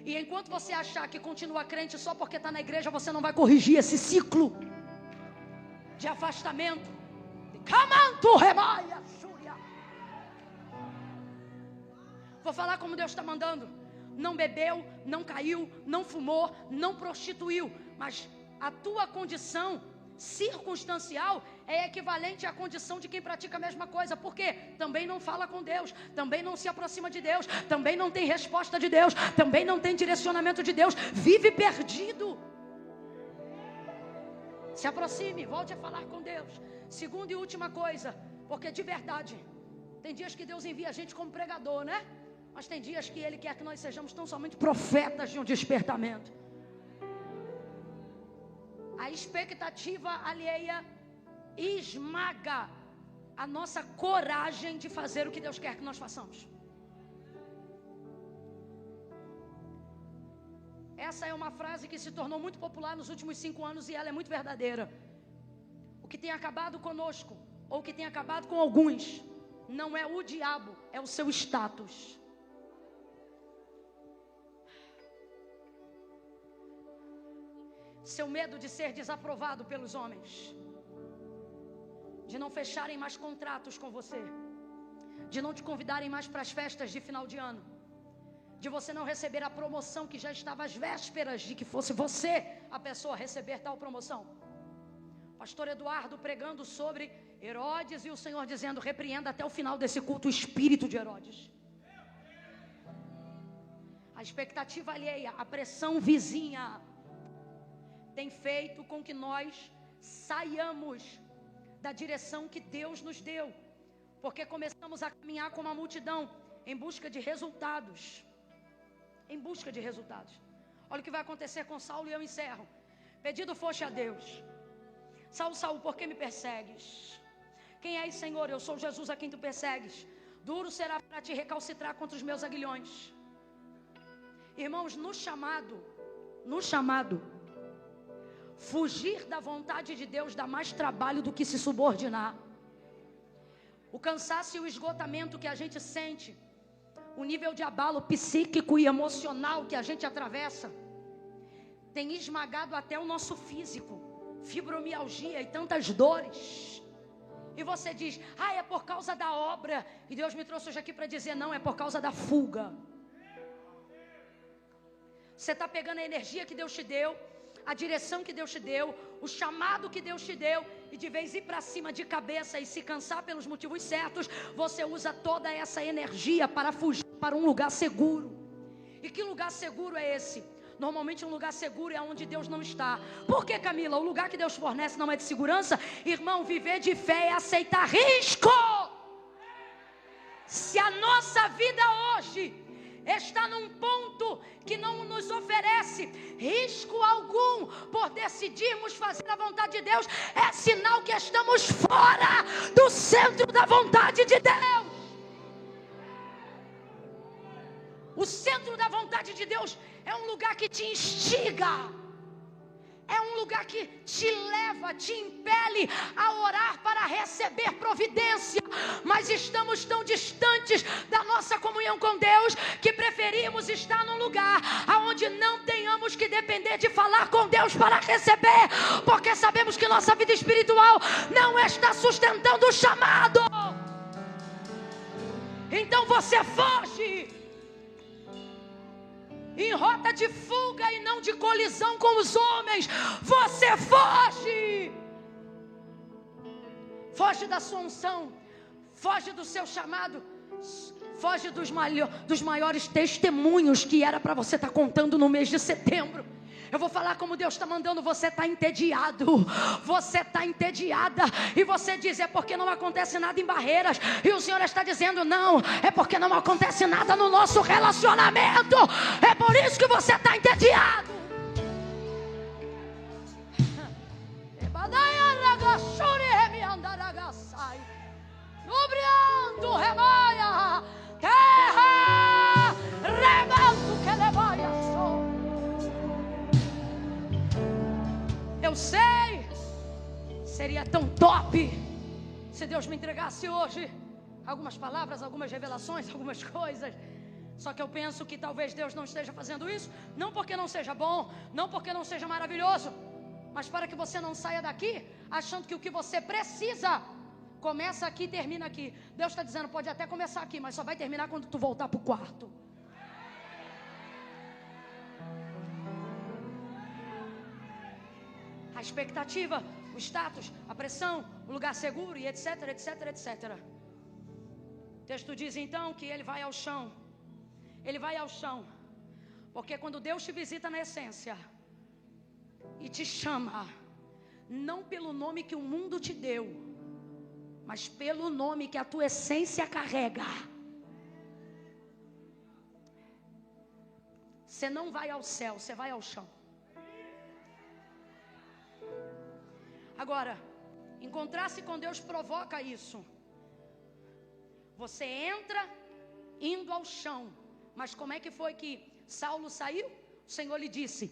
E enquanto você achar que continua crente só porque está na igreja, você não vai corrigir esse ciclo de afastamento. Vou falar como Deus está mandando. Não bebeu, não caiu, não fumou, não prostituiu. Mas a tua condição circunstancial é equivalente à condição de quem pratica a mesma coisa. Por quê? Também não fala com Deus, também não se aproxima de Deus, também não tem resposta de Deus, também não tem direcionamento de Deus, vive perdido. Se aproxime, volte a falar com Deus. Segunda e última coisa, porque de verdade, tem dias que Deus envia a gente como pregador, né? Mas tem dias que Ele quer que nós sejamos tão somente profetas de um despertamento. A expectativa alheia esmaga a nossa coragem de fazer o que Deus quer que nós façamos. Essa é uma frase que se tornou muito popular nos últimos 5 anos e ela é muito verdadeira. O que tem acabado conosco, ou o que tem acabado com alguns, não é o diabo, é o seu status. Seu medo de ser desaprovado pelos homens, de não fecharem mais contratos com você, de não te convidarem mais para as festas de final de ano, de você não receber a promoção que já estava às vésperas de que fosse você a pessoa a receber tal promoção. Pastor Eduardo pregando sobre Herodes e o Senhor dizendo: repreenda até o final desse culto o espírito de Herodes. A expectativa alheia, a pressão vizinha tem feito com que nós saiamos da direção que Deus nos deu, porque começamos a caminhar como a multidão em busca de resultados. Em busca de resultados. Olha o que vai acontecer com Saulo e eu encerro. Pedido foste a Deus: Saulo, Saulo, por que me persegues? Quem és, Senhor? Eu sou Jesus a quem tu persegues. Duro será para te recalcitrar contra os meus aguilhões. Irmãos, no chamado, fugir da vontade de Deus dá mais trabalho do que se subordinar. O cansaço e o esgotamento que a gente sente, o nível de abalo psíquico e emocional que a gente atravessa, tem esmagado até o nosso físico, fibromialgia e tantas dores. E você diz: é por causa da obra. E Deus me trouxe hoje aqui para dizer: não, é por causa da fuga. Você está pegando a energia que Deus te deu, a direção que Deus te deu, o chamado que Deus te deu, e de vez ir para cima de cabeça e se cansar pelos motivos certos, você usa toda essa energia para fugir para um lugar seguro. E que lugar seguro é esse? Normalmente um lugar seguro é onde Deus não está. Por que, Camila? O lugar que Deus fornece não é de segurança? Irmão, viver de fé é aceitar risco. Se a nossa vida hoje está num ponto que não nos oferece risco algum por decidirmos fazer a vontade de Deus, é sinal que estamos fora do centro da vontade de Deus. O centro da vontade de Deus é um lugar que te instiga, é um lugar que te leva, te impele a orar para receber providência. Mas estamos tão distantes da nossa comunhão com Deus que preferimos estar num lugar onde não tenhamos que depender de falar com Deus para receber, porque sabemos que nossa vida espiritual não está sustentando o chamado. Então você foge em rota de fuga e não de colisão com os homens. Você foge. Foge da sua unção. Foge do seu chamado. Foge dos maiores testemunhos que era para você estar contando no mês de setembro. Eu vou falar como Deus está mandando. Você está entediado, você está entediada, e você diz: é porque não acontece nada em Barreiras. E o Senhor está dizendo: não, é porque não acontece nada no nosso relacionamento. É por isso que você está entediado. Terra, rebanto que levaia só. Eu sei, seria tão top se Deus me entregasse hoje algumas palavras, algumas revelações, algumas coisas. Só que eu penso que talvez Deus não esteja fazendo isso, não porque não seja bom, não porque não seja maravilhoso, mas para que você não saia daqui achando que o que você precisa começa aqui e termina aqui. Deus está dizendo: pode até começar aqui, mas só vai terminar quando tu voltar para o quarto. A expectativa, o status, a pressão, o lugar seguro e etc, etc, etc. O texto diz então que ele vai ao chão. Ele vai ao chão. Porque quando Deus te visita na essência e te chama, não pelo nome que o mundo te deu, mas pelo nome que a tua essência carrega. Você não vai ao céu, você vai ao chão. Agora, encontrar-se com Deus provoca isso. Você entra indo ao chão. Mas como é que foi que Saulo saiu? O Senhor lhe disse: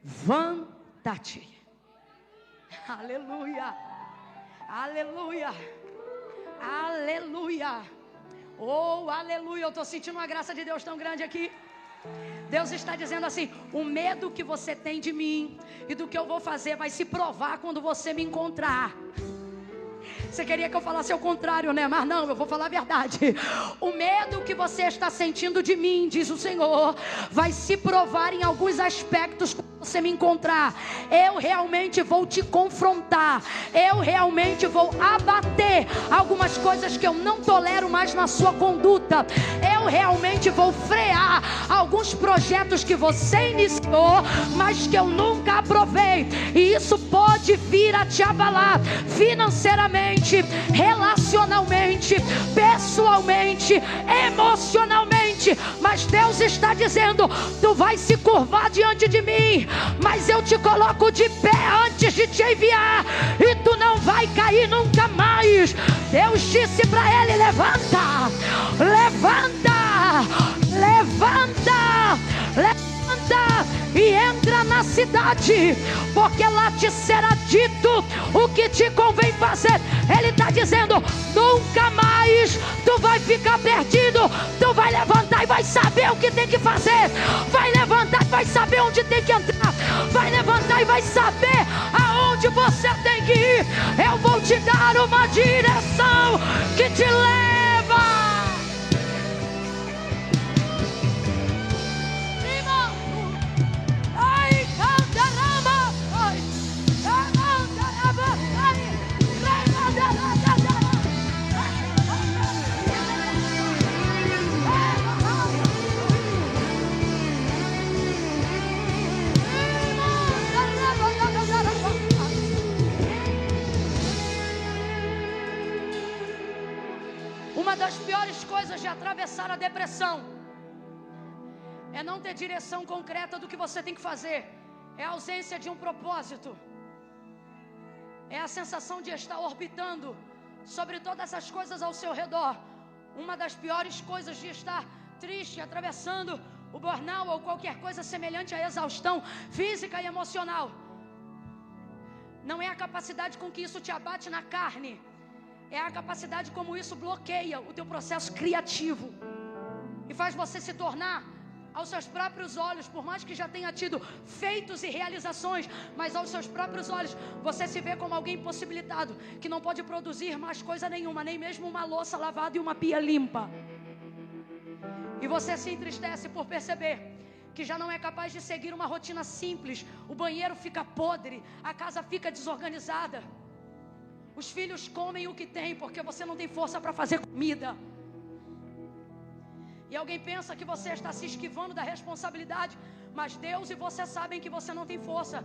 levanta-te. Aleluia. Aleluia. Aleluia. Oh, aleluia. Eu estou sentindo uma graça de Deus tão grande aqui. Deus está dizendo assim: o medo que você tem de mim e do que eu vou fazer vai se provar quando você me encontrar. Você queria que eu falasse ao contrário, né? Mas não, eu vou falar a verdade. O medo que você está sentindo de mim, diz o Senhor, vai se provar em alguns aspectos quando você me encontrar. Eu realmente vou te confrontar. Eu realmente vou abater algumas coisas que eu não tolero mais na sua conduta. Eu realmente vou frear alguns projetos que você iniciou, mas que eu nunca aprovei. E isso pode vir a te abalar financeiramente, relacionalmente, pessoalmente, emocionalmente. Mas Deus está dizendo: tu vai se curvar diante de mim, mas eu te coloco de pé antes de te enviar, e tu não vai cair nunca mais. Deus disse para ele: levanta, levanta, levanta, levanta e entra na cidade, porque lá te será dito o que te convém fazer. Ele está dizendo: nunca mais tu vai ficar perdido. Tu vai levantar e vai saber o que tem que fazer. Vai levantar e vai saber onde tem que entrar. Vai levantar e vai saber aonde você tem que ir. Eu vou te dar uma direção que te leva. Uma das piores coisas de atravessar a depressão é não ter direção concreta do que você tem que fazer. É a ausência de um propósito. É a sensação de estar orbitando sobre todas as coisas ao seu redor. Uma das piores coisas de estar triste, atravessando o burnout ou qualquer coisa semelhante à exaustão física e emocional, não é a capacidade com que isso te abate na carne, é a capacidade como isso bloqueia o teu processo criativo e faz você se tornar, aos seus próprios olhos, por mais que já tenha tido feitos e realizações, mas aos seus próprios olhos você se vê como alguém impossibilitado, que não pode produzir mais coisa nenhuma, nem mesmo uma louça lavada e uma pia limpa. E você se entristece por perceber que já não é capaz de seguir uma rotina simples. O banheiro fica podre, a casa fica desorganizada, os filhos comem o que tem porque você não tem força para fazer comida. E alguém pensa que você está se esquivando da responsabilidade, mas Deus e você sabem que você não tem força.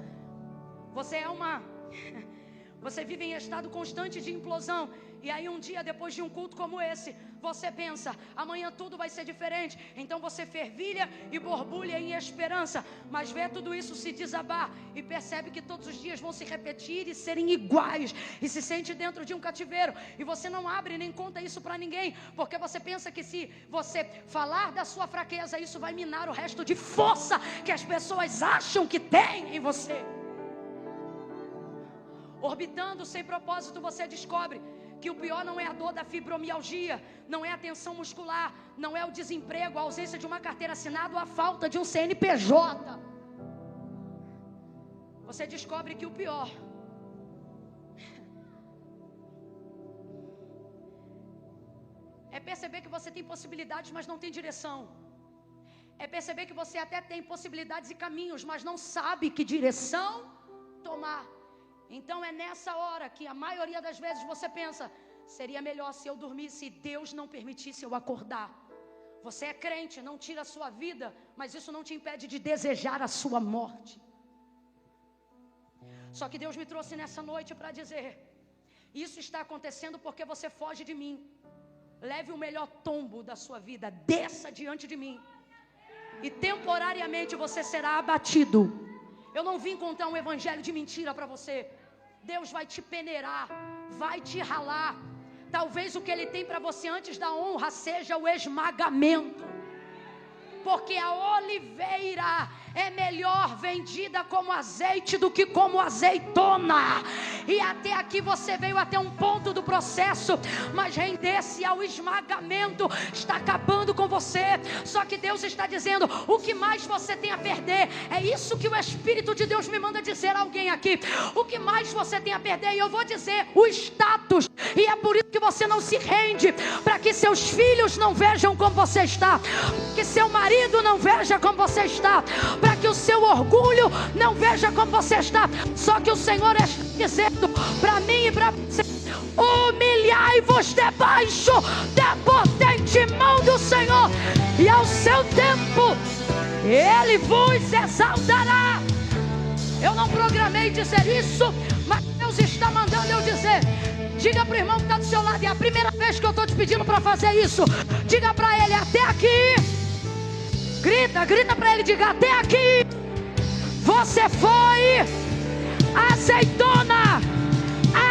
Você vive em estado constante de implosão. E aí um dia depois de um culto como esse, você pensa: amanhã tudo vai ser diferente. Então você fervilha e borbulha em esperança, mas vê tudo isso se desabar e percebe que todos os dias vão se repetir e serem iguais, e se sente dentro de um cativeiro. E você não abre nem conta isso para ninguém, porque você pensa que se você falar da sua fraqueza, isso vai minar o resto de força que as pessoas acham que tem em você. Orbitando sem propósito, você descobre que o pior não é a dor da fibromialgia, não é a tensão muscular, não é o desemprego, a ausência de uma carteira assinada ou a falta de um CNPJ. Você descobre que o pior é perceber que você tem possibilidades, mas não tem direção. É perceber que você até tem possibilidades e caminhos, mas não sabe que direção tomar. Então é nessa hora que a maioria das vezes você pensa: seria melhor se eu dormisse e Deus não permitisse eu acordar. Você é crente, não tira a sua vida, mas isso não te impede de desejar a sua morte. Só que Deus me trouxe nessa noite para dizer: isso está acontecendo porque você foge de mim. Leve o melhor tombo da sua vida, desça diante de mim, e temporariamente você será abatido. Eu não vim contar um evangelho de mentira para você. Deus vai te peneirar, vai te ralar. Talvez o que Ele tem para você antes da honra seja o esmagamento. Porque a oliveira é melhor vendida como azeite do que como azeitona. E até aqui você veio até um ponto do processo, mas render-se ao esmagamento está acabando com você. Só que Deus está dizendo: o que mais você tem a perder? É isso que o Espírito de Deus me manda dizer a alguém aqui. O que mais você tem a perder? E eu vou dizer: o status. E é por isso que você não se rende, para que seus filhos não vejam como você está, que seu marido não veja como você está, para que o seu orgulho não veja como você está. Só que o Senhor está dizendo para mim e para você: humilhai-vos debaixo da potente mão do Senhor, e ao seu tempo Ele vos exaltará. Eu não programei dizer isso, mas Deus está mandando eu dizer. Diga para o irmão que está do seu lado: é a primeira vez que eu estou te pedindo para fazer isso. Diga para ele: até aqui. Grita para ele, diga: até aqui você foi azeitona,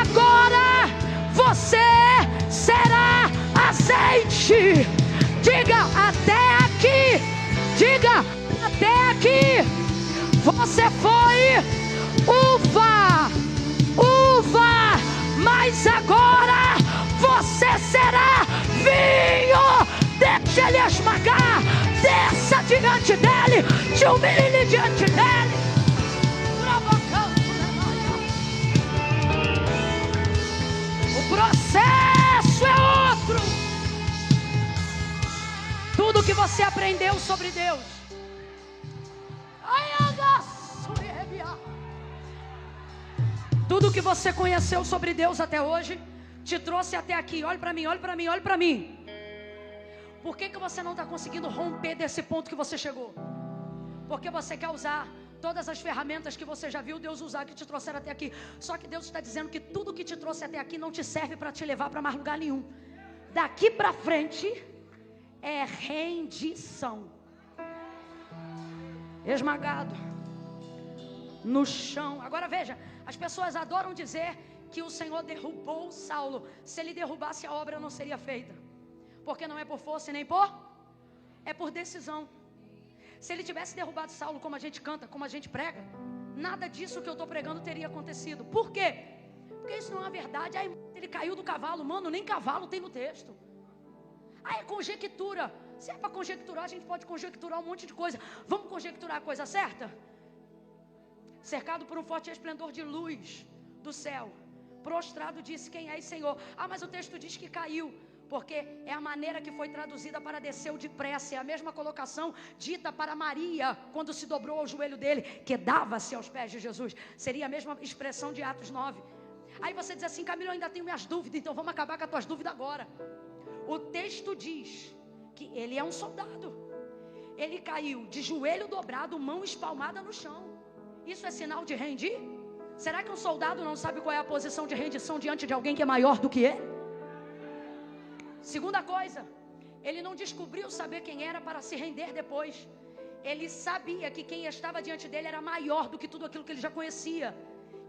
agora você será azeite. Diga: até aqui. Diga: até aqui você foi uva, mas agora você será vinho. Deixa ele esmagar. Desça diante dele, te humilhe diante dele. O processo é outro. Tudo que você aprendeu sobre Deus, tudo que você conheceu sobre Deus até hoje, te trouxe até aqui. Olhe para mim, olhe para mim, olhe para mim. Por que você não está conseguindo romper desse ponto que você chegou? Porque você quer usar todas as ferramentas que você já viu Deus usar, que te trouxeram até aqui. Só que Deus está dizendo que tudo que te trouxe até aqui não te serve para te levar para mais lugar nenhum. Daqui para frente é rendição. Esmagado no chão. Agora veja, as pessoas adoram dizer que o Senhor derrubou Saulo. Se ele derrubasse, a obra não seria feita. Porque não é por força nem é por decisão. Se ele tivesse derrubado Saulo, como a gente canta, como a gente prega, nada disso que eu estou pregando teria acontecido. Por quê? Porque isso não é verdade. Aí ele caiu do cavalo. Mano, nem cavalo tem no texto. Aí é conjectura. Se é para conjecturar, a gente pode conjecturar um monte de coisa. Vamos conjecturar a coisa certa? Cercado por um forte esplendor de luz do céu, prostrado disse: quem és, Senhor? Mas o texto diz que caiu, porque é a maneira que foi traduzida para desceu depressa. É a mesma colocação dita para Maria quando se dobrou ao joelho dele, que dava-se aos pés de Jesus. Seria a mesma expressão de Atos 9. Aí você diz assim: Camilo, eu ainda tenho minhas dúvidas. Então vamos acabar com as tuas dúvidas agora. O texto diz que ele é um soldado. Ele caiu de joelho dobrado, mão espalmada no chão. Isso é sinal de rendir? Será que um soldado não sabe qual é a posição de rendição diante de alguém que é maior do que ele? Segunda coisa, ele não descobriu saber quem era para se render depois. Ele sabia que quem estava diante dele era maior do que tudo aquilo que ele já conhecia.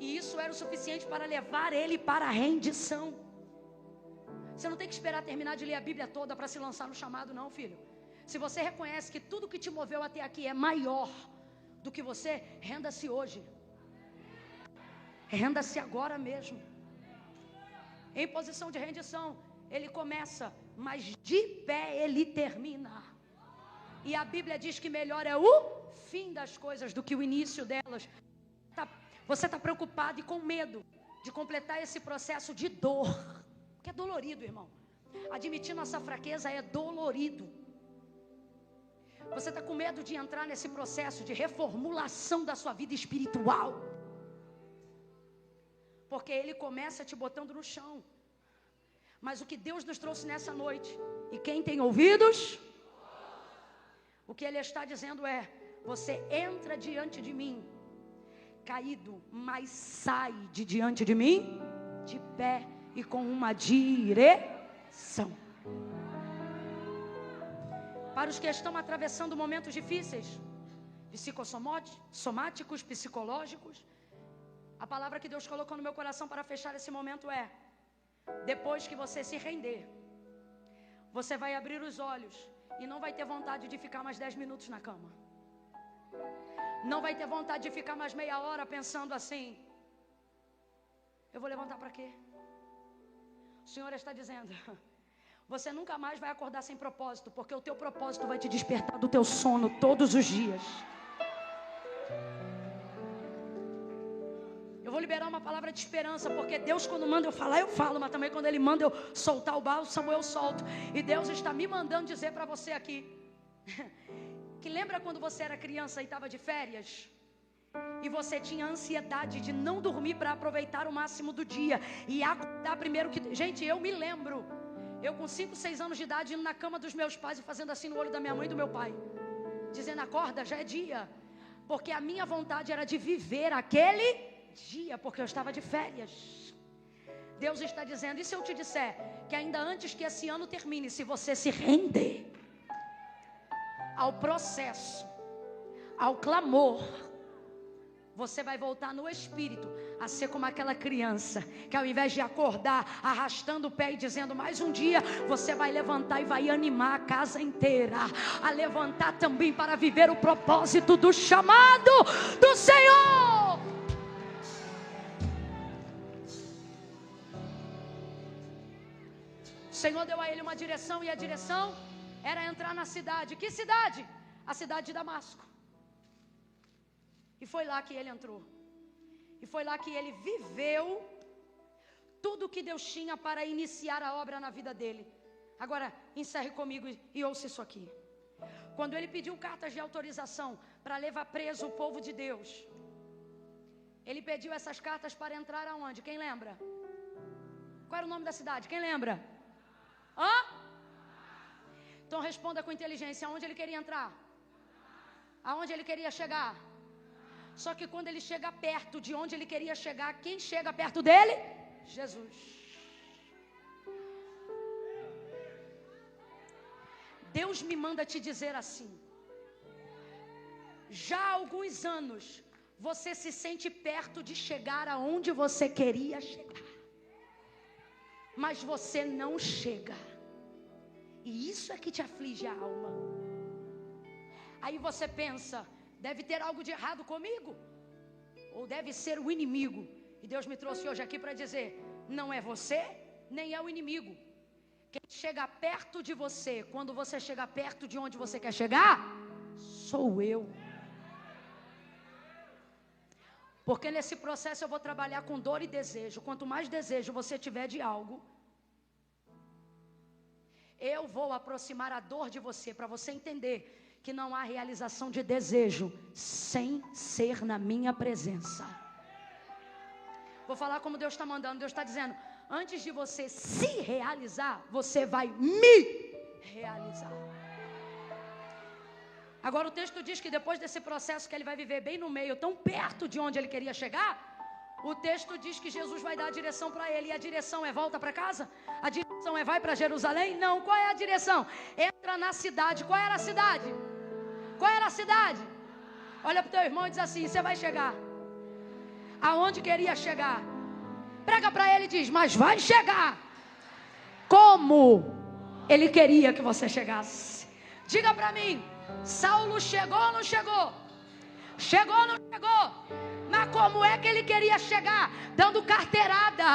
E isso era o suficiente para levar ele para a rendição. Você não tem que esperar terminar de ler a Bíblia toda para se lançar no chamado, não, filho. Se você reconhece que tudo que te moveu até aqui é maior do que você, renda-se hoje. Renda-se agora mesmo. Em posição de rendição, ele começa, mas de pé ele termina. E a Bíblia diz que melhor é o fim das coisas do que o início delas. Você está preocupado e com medo de completar esse processo de dor, que é dolorido, irmão. Admitir nossa fraqueza é dolorido. Você está com medo de entrar nesse processo de reformulação da sua vida espiritual, porque ele começa te botando no chão. Mas o que Deus nos trouxe nessa noite, e quem tem ouvidos, o que ele está dizendo é: você entra diante de mim, caído, mas sai de diante de mim, de pé e com uma direção. Para os que estão atravessando momentos difíceis, psicossomáticos, psicológicos, a palavra que Deus colocou no meu coração para fechar esse momento é: depois que você se render, você vai abrir os olhos e não vai ter vontade de ficar mais 10 minutos na cama. Não vai ter vontade de ficar mais meia hora pensando assim: eu vou levantar para quê? O Senhor está dizendo: você nunca mais vai acordar sem propósito, porque o teu propósito vai te despertar do teu sono todos os dias. Eu vou liberar uma palavra de esperança, porque Deus, quando manda eu falar, eu falo, mas também quando Ele manda eu soltar o bálsamo, eu solto. E Deus está me mandando dizer para você aqui que lembra quando você era criança e estava de férias? E você tinha ansiedade de não dormir para aproveitar o máximo do dia e acordar primeiro que... Gente, eu me lembro, eu com 5, 6 anos de idade, indo na cama dos meus pais e fazendo assim no olho da minha mãe e do meu pai, dizendo: acorda, já é dia. Porque a minha vontade era de viver aquele dia, porque eu estava de férias. Deus está dizendo: e se eu te disser que ainda antes que esse ano termine, se você se render ao processo, ao clamor, você vai voltar no espírito a ser como aquela criança que, ao invés de acordar arrastando o pé e dizendo mais um dia, você vai levantar e vai animar a casa inteira a levantar também para viver o propósito do chamado do Senhor. O Senhor deu a ele uma direção, e a direção era entrar na cidade. Que cidade? A cidade de Damasco. E foi lá que ele entrou. E foi lá que ele viveu tudo que Deus tinha para iniciar a obra na vida dele. Agora, encerre comigo e ouça isso aqui. Quando ele pediu cartas de autorização para levar preso o povo de Deus, ele pediu essas cartas para entrar aonde? Quem lembra? Qual era o nome da cidade? Quem lembra? Hã? Então responda com inteligência. Aonde ele queria entrar? Aonde ele queria chegar? Só que quando ele chega perto de onde ele queria chegar, quem chega perto dele? Jesus. Deus me manda te dizer assim: já há alguns anos você se sente perto de chegar aonde você queria chegar, mas você não chega. E isso é que te aflige a alma. Aí você pensa: deve ter algo de errado comigo, ou deve ser o inimigo. E Deus me trouxe hoje aqui para dizer: não é você, nem é o inimigo. Quem chega perto de você, quando você chega perto de onde você quer chegar, sou eu. Porque nesse processo eu vou trabalhar com dor e desejo. Quanto mais desejo você tiver de algo, eu vou aproximar a dor de você, para você entender que não há realização de desejo sem ser na minha presença. Vou falar como Deus está mandando. Deus está dizendo: antes de você se realizar, você vai me realizar. Agora o texto diz que depois desse processo que ele vai viver bem no meio, tão perto de onde ele queria chegar, o texto diz que Jesus vai dar a direção para ele. E a direção é: volta para casa? A direção é: vai para Jerusalém? Não. Qual é a direção? Entra na cidade. Qual era a cidade? Qual era a cidade? Olha para o teu irmão e diz assim: você vai chegar aonde queria chegar. Prega para ele e diz: mas vai chegar como ele queria que você chegasse. Diga para mim: Saulo chegou ou não chegou? Chegou ou não chegou? Mas como é que ele queria chegar? Dando carteirada,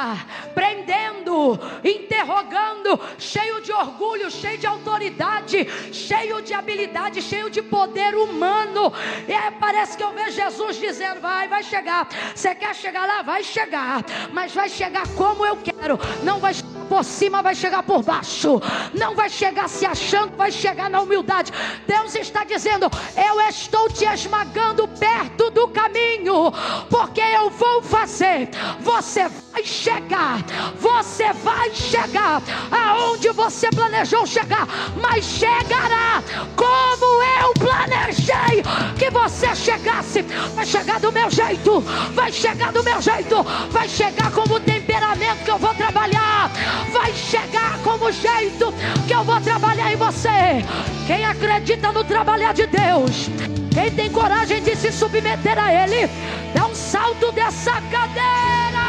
prendendo, interrogando, cheio de orgulho, cheio de autoridade, cheio de habilidade, cheio de poder humano. E aí parece que eu vejo Jesus dizendo: vai chegar. Você quer chegar lá? Vai chegar. Mas vai chegar como eu quero. Não vai chegar por cima, vai chegar por baixo. Não vai chegar se achando, vai chegar na humildade. Deus está dizendo: eu estou te esmagando perto do caminho, porque eu vou fazer você chegar. Você vai chegar aonde você planejou chegar, mas chegará como eu planejei que você chegasse. Vai chegar do meu jeito, vai chegar do meu jeito, vai chegar como o temperamento que eu vou trabalhar, vai chegar como o jeito que eu vou trabalhar em você. Quem acredita no trabalhar de Deus, quem tem coragem de se submeter a Ele, dá um salto dessa cadeira.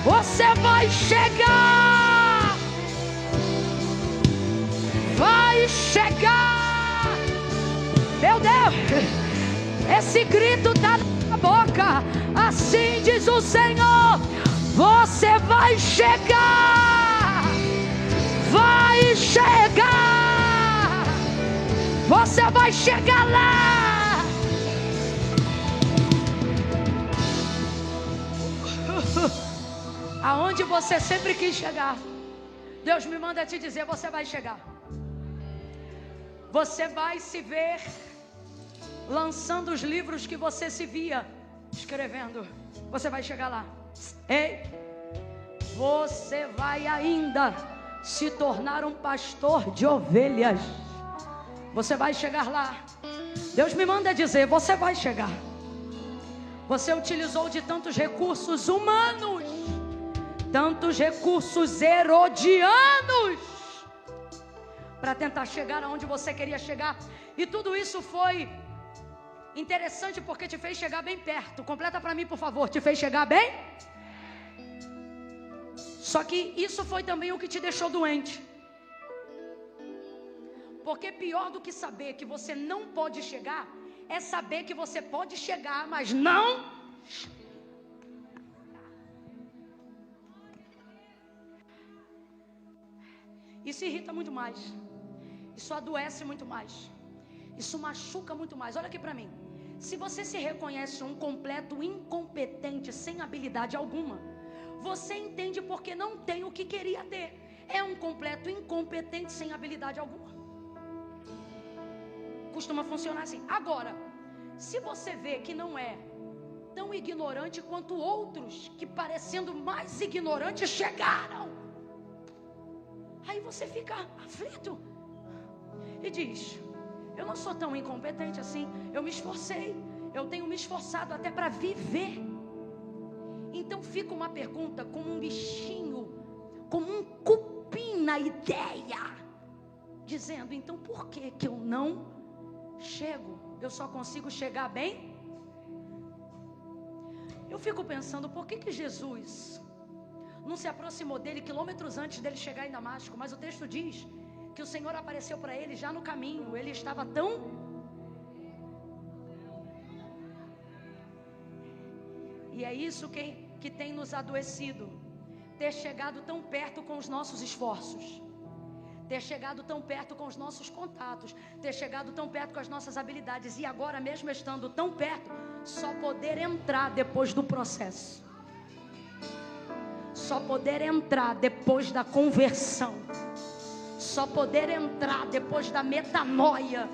Você vai chegar, vai chegar. Meu Deus, esse grito está na boca. Assim diz o Senhor: você vai chegar, vai chegar, você vai chegar lá. Aonde você sempre quis chegar, Deus me manda te dizer: você vai chegar. Você vai se ver lançando os livros que você se via escrevendo. Você vai chegar lá. Ei, você vai ainda se tornar um pastor de ovelhas. Você vai chegar lá. Deus me manda dizer: você vai chegar. Você utilizou de tantos recursos humanos, tantos recursos herodianos, para tentar chegar aonde você queria chegar. E tudo isso foi interessante porque te fez chegar bem perto. Completa para mim, por favor. Te fez chegar bem? Só que isso foi também o que te deixou doente. Porque pior do que saber que você não pode chegar é saber que você pode chegar, mas não. Isso irrita muito mais. Isso adoece muito mais. Isso machuca muito mais. Olha aqui para mim. Se você se reconhece um completo incompetente, sem habilidade alguma, você entende porque não tem o que queria ter. É um completo incompetente, sem habilidade alguma. Costuma funcionar assim. Agora, se você vê que não é tão ignorante quanto outros que, parecendo mais ignorantes, chegaram, aí você fica aflito e diz: eu não sou tão incompetente assim. Eu me esforcei, eu tenho me esforçado até para viver. Então fica uma pergunta, como um bichinho, como um cupim na ideia, dizendo: então por que eu não chego? Eu só consigo chegar bem? Eu fico pensando, por que Jesus não se aproximou dele quilômetros antes dele chegar em Damasco? Mas o texto diz que o Senhor apareceu para ele já no caminho. Ele estava tão... E é isso que tem nos adoecido. Ter chegado tão perto com os nossos esforços, ter chegado tão perto com os nossos contatos, ter chegado tão perto com as nossas habilidades, e agora mesmo estando tão perto, só poder entrar depois do processo, só poder entrar depois da conversão, só poder entrar depois da metanoia.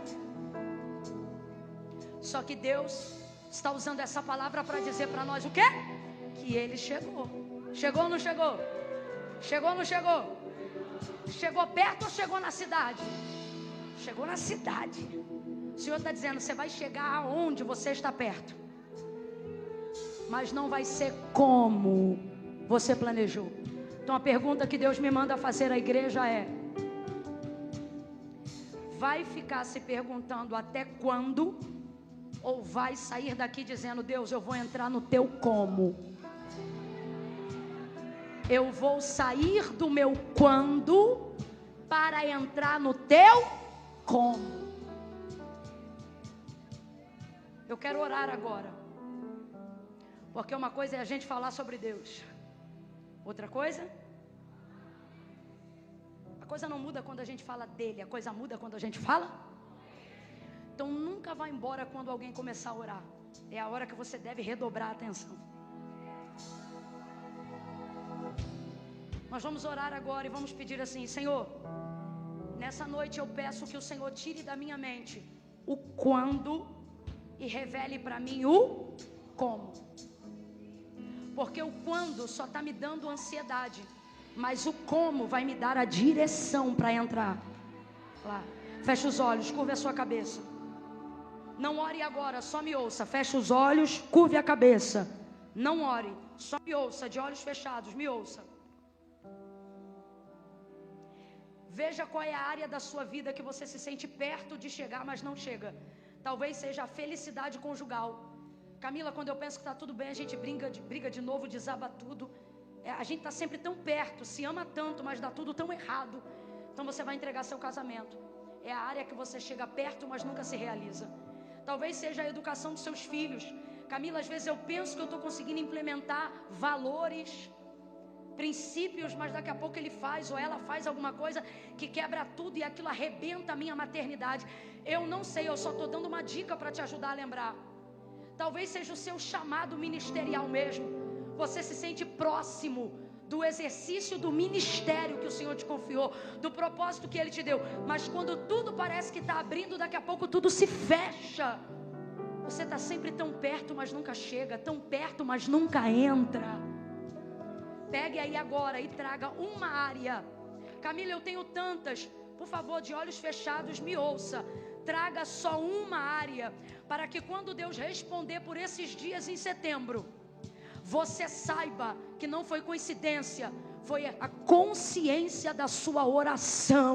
Só que Deus está usando essa palavra para dizer para nós o quê? Que Ele chegou. Chegou ou não chegou? Chegou ou não chegou? Chegou perto ou chegou na cidade? Chegou na cidade. O Senhor está dizendo: você vai chegar aonde você está perto, mas não vai ser como você planejou. Então a pergunta que Deus me manda fazer à igreja é: vai ficar se perguntando até quando, ou vai sair daqui dizendo: Deus, eu vou entrar no teu como? Eu vou sair do meu quando para entrar no teu como. Eu quero orar agora, porque uma coisa é a gente falar sobre Deus, outra coisa, a coisa não muda quando a gente fala dele, a coisa muda quando a gente fala. Então nunca vá embora quando alguém começar a orar. É a hora que você deve redobrar a atenção. Nós vamos orar agora e vamos pedir assim: Senhor, nessa noite eu peço que o Senhor tire da minha mente o quando e revele para mim o como. Porque o quando só está me dando ansiedade, mas o como vai me dar a direção para entrar lá. Feche os olhos, curve a sua cabeça. Não ore agora, só me ouça. Feche os olhos, curve a cabeça. Não ore, só me ouça, de olhos fechados, me ouça. Veja qual é a área da sua vida que você se sente perto de chegar, mas não chega. Talvez seja a felicidade conjugal. Camila, quando eu penso que está tudo bem, a gente briga de novo, desaba tudo. A gente está sempre tão perto, se ama tanto, mas dá tudo tão errado. Então você vai entregar seu casamento. É a área que você chega perto, mas nunca se realiza. Talvez seja a educação dos seus filhos. Camila, às vezes eu penso que eu estou conseguindo implementar valores, princípios, mas daqui a pouco ele faz ou ela faz alguma coisa que quebra tudo e aquilo arrebenta a minha maternidade. Eu não sei, eu só estou dando uma dica para te ajudar a lembrar. Talvez seja o seu chamado ministerial mesmo. Você se sente próximo do exercício do ministério que o Senhor te confiou, do propósito que Ele te deu. Mas quando tudo parece que está abrindo, daqui a pouco tudo se fecha. Você está sempre tão perto, mas nunca chega. Tão perto, mas nunca entra. Pegue aí agora e traga uma área. Camila, eu tenho tantas. Por favor, de olhos fechados, me ouça. Traga só uma área, para que quando Deus responder por esses dias em setembro, você saiba que não foi coincidência, foi a consciência da sua oração.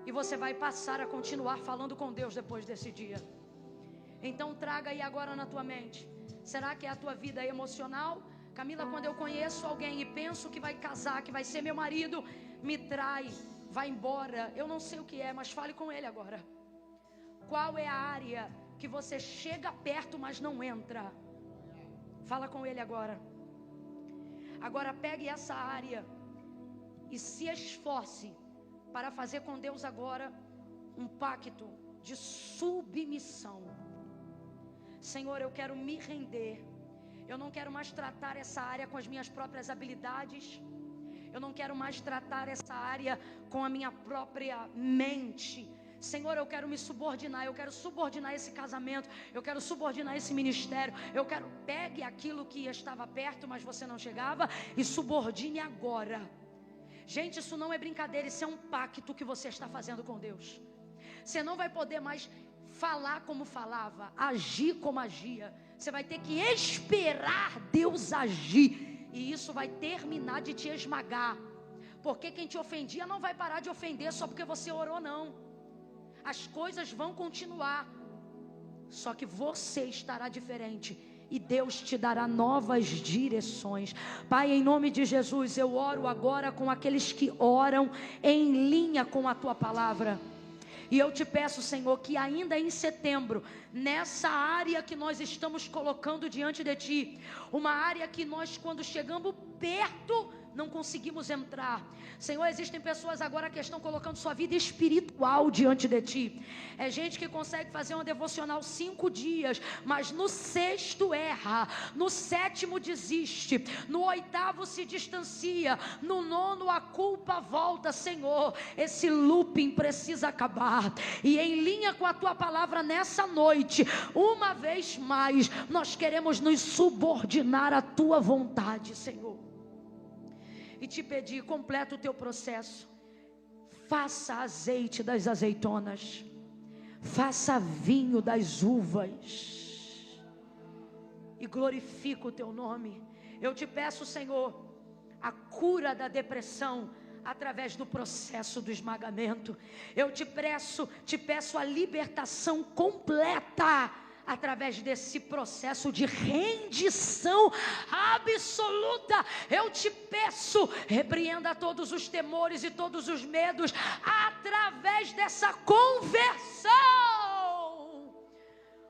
E você vai passar a continuar falando com Deus depois desse dia. Então traga aí agora na tua mente. Será que é a tua vida emocional? Camila, quando eu conheço alguém e penso que vai casar, que vai ser meu marido, me trai, vai embora. Eu não sei o que é, mas fale com ele agora. Qual é a área que você chega perto, mas não entra? Fala com ele agora. Agora pegue essa área e se esforce para fazer com Deus agora um pacto de submissão. Senhor, eu quero me render. Eu não quero mais tratar essa área com as minhas próprias habilidades. Eu não quero mais tratar essa área com a minha própria mente. Senhor, eu quero me subordinar, eu quero subordinar esse casamento, eu quero subordinar esse ministério, eu quero, pegue aquilo que estava perto, mas você não chegava, e subordine agora. Gente, isso não é brincadeira, isso é um pacto que você está fazendo com Deus. Você não vai poder mais falar como falava, agir como agia. Você vai ter que esperar Deus agir, e isso vai terminar de te esmagar, porque quem te ofendia não vai parar de ofender só porque você orou, não. As coisas vão continuar, só que você estará diferente e Deus te dará novas direções. Pai, em nome de Jesus, eu oro agora com aqueles que oram em linha com a Tua palavra. E eu te peço, Senhor, que ainda em setembro, nessa área que nós estamos colocando diante de Ti, uma área que nós, quando chegamos perto, não conseguimos entrar. Senhor, existem pessoas agora que estão colocando sua vida espiritual diante de Ti. É gente que consegue fazer uma devocional 5 dias, mas no 6º erra, no 7º desiste, no 8º se distancia, no 9º a culpa volta. Senhor, esse looping precisa acabar. E em linha com a Tua palavra nessa noite, uma vez mais, nós queremos nos subordinar à Tua vontade, Senhor. E te pedir, completa o teu processo. Faça azeite das azeitonas. Faça vinho das uvas. E glorifica o teu nome. Eu te peço, Senhor, a cura da depressão através do processo do esmagamento. Eu te peço a libertação completa através desse processo de rendição absoluta. Eu te peço, repreenda todos os temores e todos os medos através dessa conversão.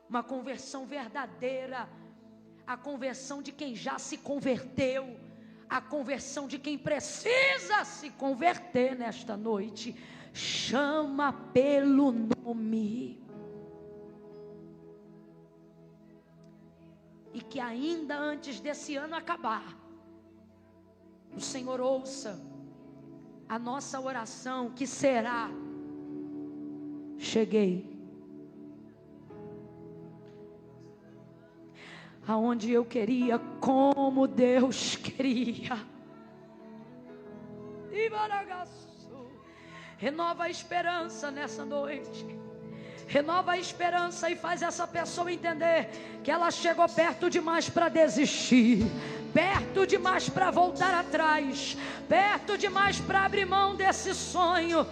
Uma conversão verdadeira, a conversão de quem já se converteu, a conversão de quem precisa se converter nesta noite. Chama pelo nome. E que ainda antes desse ano acabar, o Senhor ouça a nossa oração, que será: cheguei. aonde eu queria, como Deus queria. E renova a esperança nessa noite. Renova a esperança e faz essa pessoa entender que ela chegou perto demais para desistir, perto demais para voltar atrás, perto demais para abrir mão desse sonho.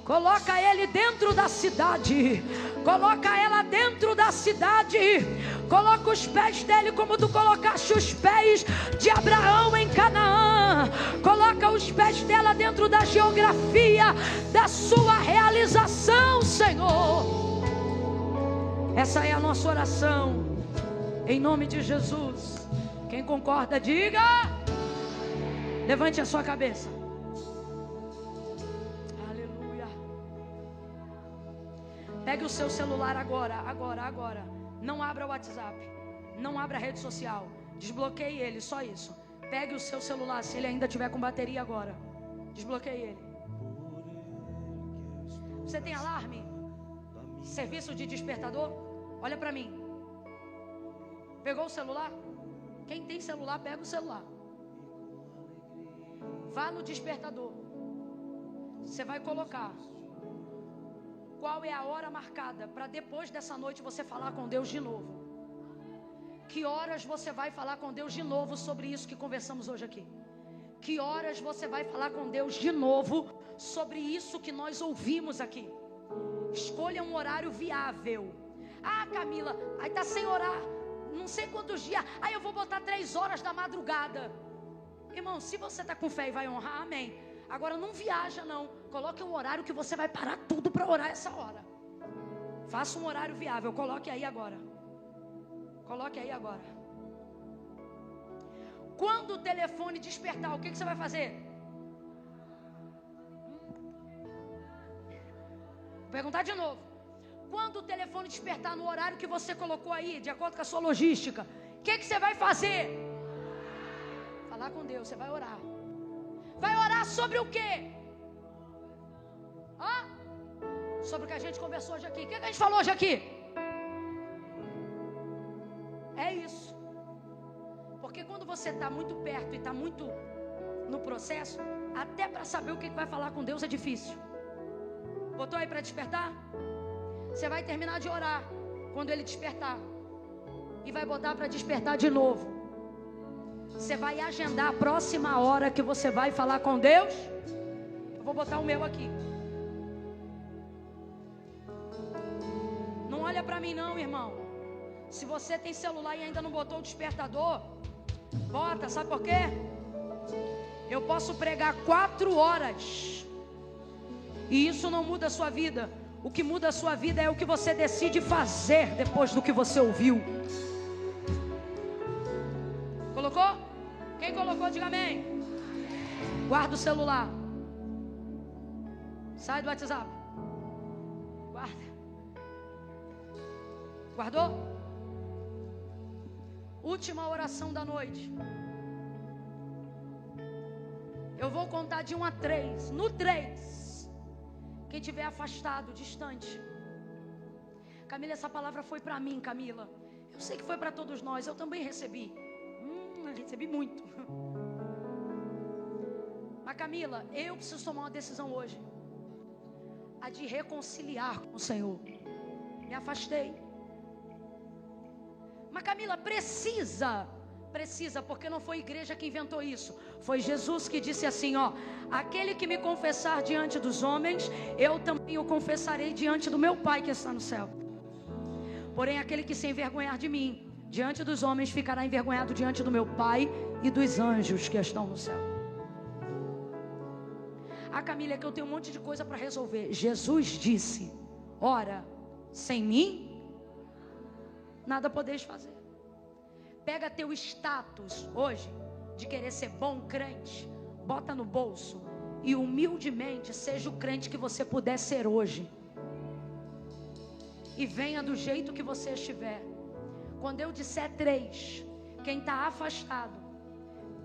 Coloca ele dentro da cidade, coloca ela dentro da cidade, coloca os pés dele como tu colocaste os pés de Abraão em Canaã, coloca os pés dela dentro da geografia da sua realização, Senhor. Essa é a nossa oração, em nome de Jesus. Quem concorda, diga. Levante a sua cabeça. Pegue o seu celular agora. Não abra o WhatsApp. Não abra a rede social. Desbloqueie ele, só isso. Pegue o seu celular, se ele ainda tiver com bateria agora. Desbloqueie ele. Você tem alarme? Serviço de despertador? Olha para mim. Pegou o celular? Quem tem celular, pega o celular. Vá no despertador. Você vai colocar qual é a hora marcada para depois dessa noite você falar com Deus de novo. Que horas você vai falar com Deus de novo sobre isso que conversamos hoje aqui? Que horas você vai falar com Deus de novo sobre isso que nós ouvimos aqui? Escolha um horário viável. Ah, Camila, aí tá sem orar não sei quantos dias. Aí eu vou botar 3 horas da madrugada. Irmão, se você tá com fé e vai honrar, amém. Agora não viaja não. Coloque um horário que você vai parar tudo para orar essa hora. Faça um horário viável. Coloque aí agora. Coloque aí agora. Quando o telefone despertar, o que você vai fazer? Vou perguntar de novo. Quando o telefone despertar no horário que você colocou aí, de acordo com a sua logística, o que você vai fazer? Falar com Deus, você vai orar. Vai orar sobre o quê? Sobre o que a gente conversou hoje aqui. O que a gente falou hoje aqui? É isso. Porque quando você está muito perto e está muito no processo, até para saber o que vai falar com Deus é difícil. Botou aí para despertar? Você vai terminar de orar quando ele despertar. E vai botar para despertar de novo. Você vai agendar a próxima hora que você vai falar com Deus. Eu vou botar o meu aqui. Não olha para mim não, irmão. Se você tem celular e ainda não botou o despertador, bota, sabe por quê? Eu posso pregar 4 horas e isso não muda a sua vida. O que muda a sua vida é o que você decide fazer depois do que você ouviu. Colocou? Quem colocou, diga amém. Guarda o celular. Sai do WhatsApp. Guarda. Guardou? Última oração da noite. Eu vou contar de 1 a 3. No 3, quem estiver afastado, distante. Camila, essa palavra foi para mim, Camila. Eu sei que foi para todos nós. Eu também recebi. Recebi muito. Mas Camila, eu preciso tomar uma decisão hoje. A de reconciliar com o Senhor. Me afastei. Mas Camila, precisa, porque não foi a igreja que inventou isso. Foi Jesus que disse assim, ó: aquele que me confessar diante dos homens, eu também o confessarei diante do meu Pai que está no céu. Porém, aquele que se envergonhar de mim diante dos homens, ficará envergonhado diante do meu Pai e dos anjos que estão no céu. Camila, é que eu tenho um monte de coisa para resolver. Jesus disse: ora, sem mim nada podeis fazer. Pega teu status hoje de querer ser bom crente, bota no bolso e humildemente seja o crente que você puder ser hoje. E venha do jeito que você estiver. Quando eu disser 3, quem está afastado,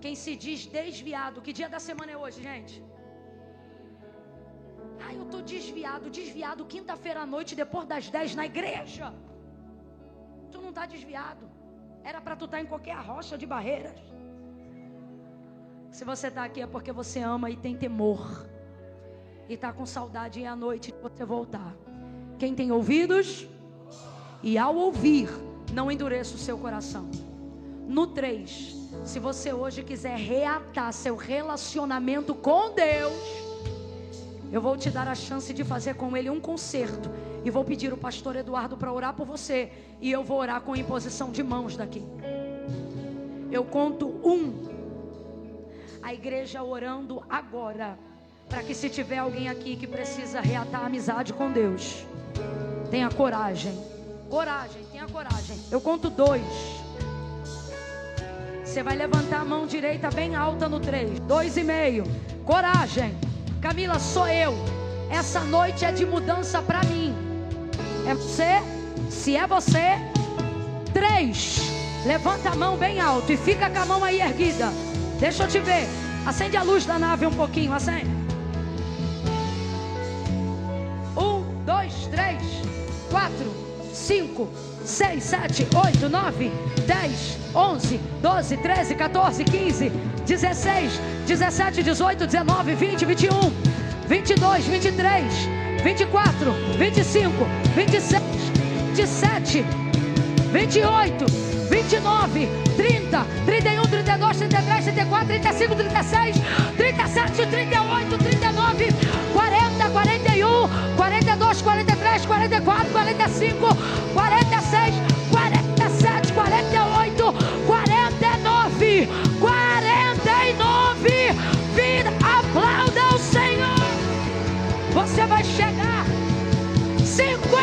quem se diz desviado, que dia da semana é hoje, gente? Eu estou desviado quinta-feira à noite, depois das 10 na igreja. Tu não está desviado. Era para tu estar em qualquer rocha de barreiras. Se você está aqui é porque você ama e tem temor. E está com saudade e é a noite de você voltar. Quem tem ouvidos? E ao ouvir, não endureça o seu coração. No 3, se você hoje quiser reatar seu relacionamento com Deus, eu vou te dar a chance de fazer com Ele um concerto. E vou pedir o pastor Eduardo para orar por você. E eu vou orar com imposição de mãos daqui. Eu conto 1. A igreja orando agora. Para que se tiver alguém aqui que precisa reatar a amizade com Deus, tenha coragem. Coragem, tenha coragem. Eu conto 2. Você vai levantar a mão direita bem alta no 3. 2,5. Coragem. Camila, sou eu. Essa noite é de mudança para mim. É você? Se é você, 3. Levanta a mão bem alto e fica com a mão aí erguida. Deixa eu te ver. Acende a luz da nave um pouquinho, acende. 1, 2, 3, 4, 5, 6, 7, 8, 9, 10, 11, 12, 13, 14, 15, 16, 17, 18, 19, 20, 21, 22, 23, 24, 25, 26, 27, 28, 29, 30, 31, 32, 33, 34, 35, 36, 37, 38, 39, 40, 41, 42, 43, 44, 45, 46, 47, 48, 49, 49. Vira, aplauda o Senhor. Você vai chegar 50.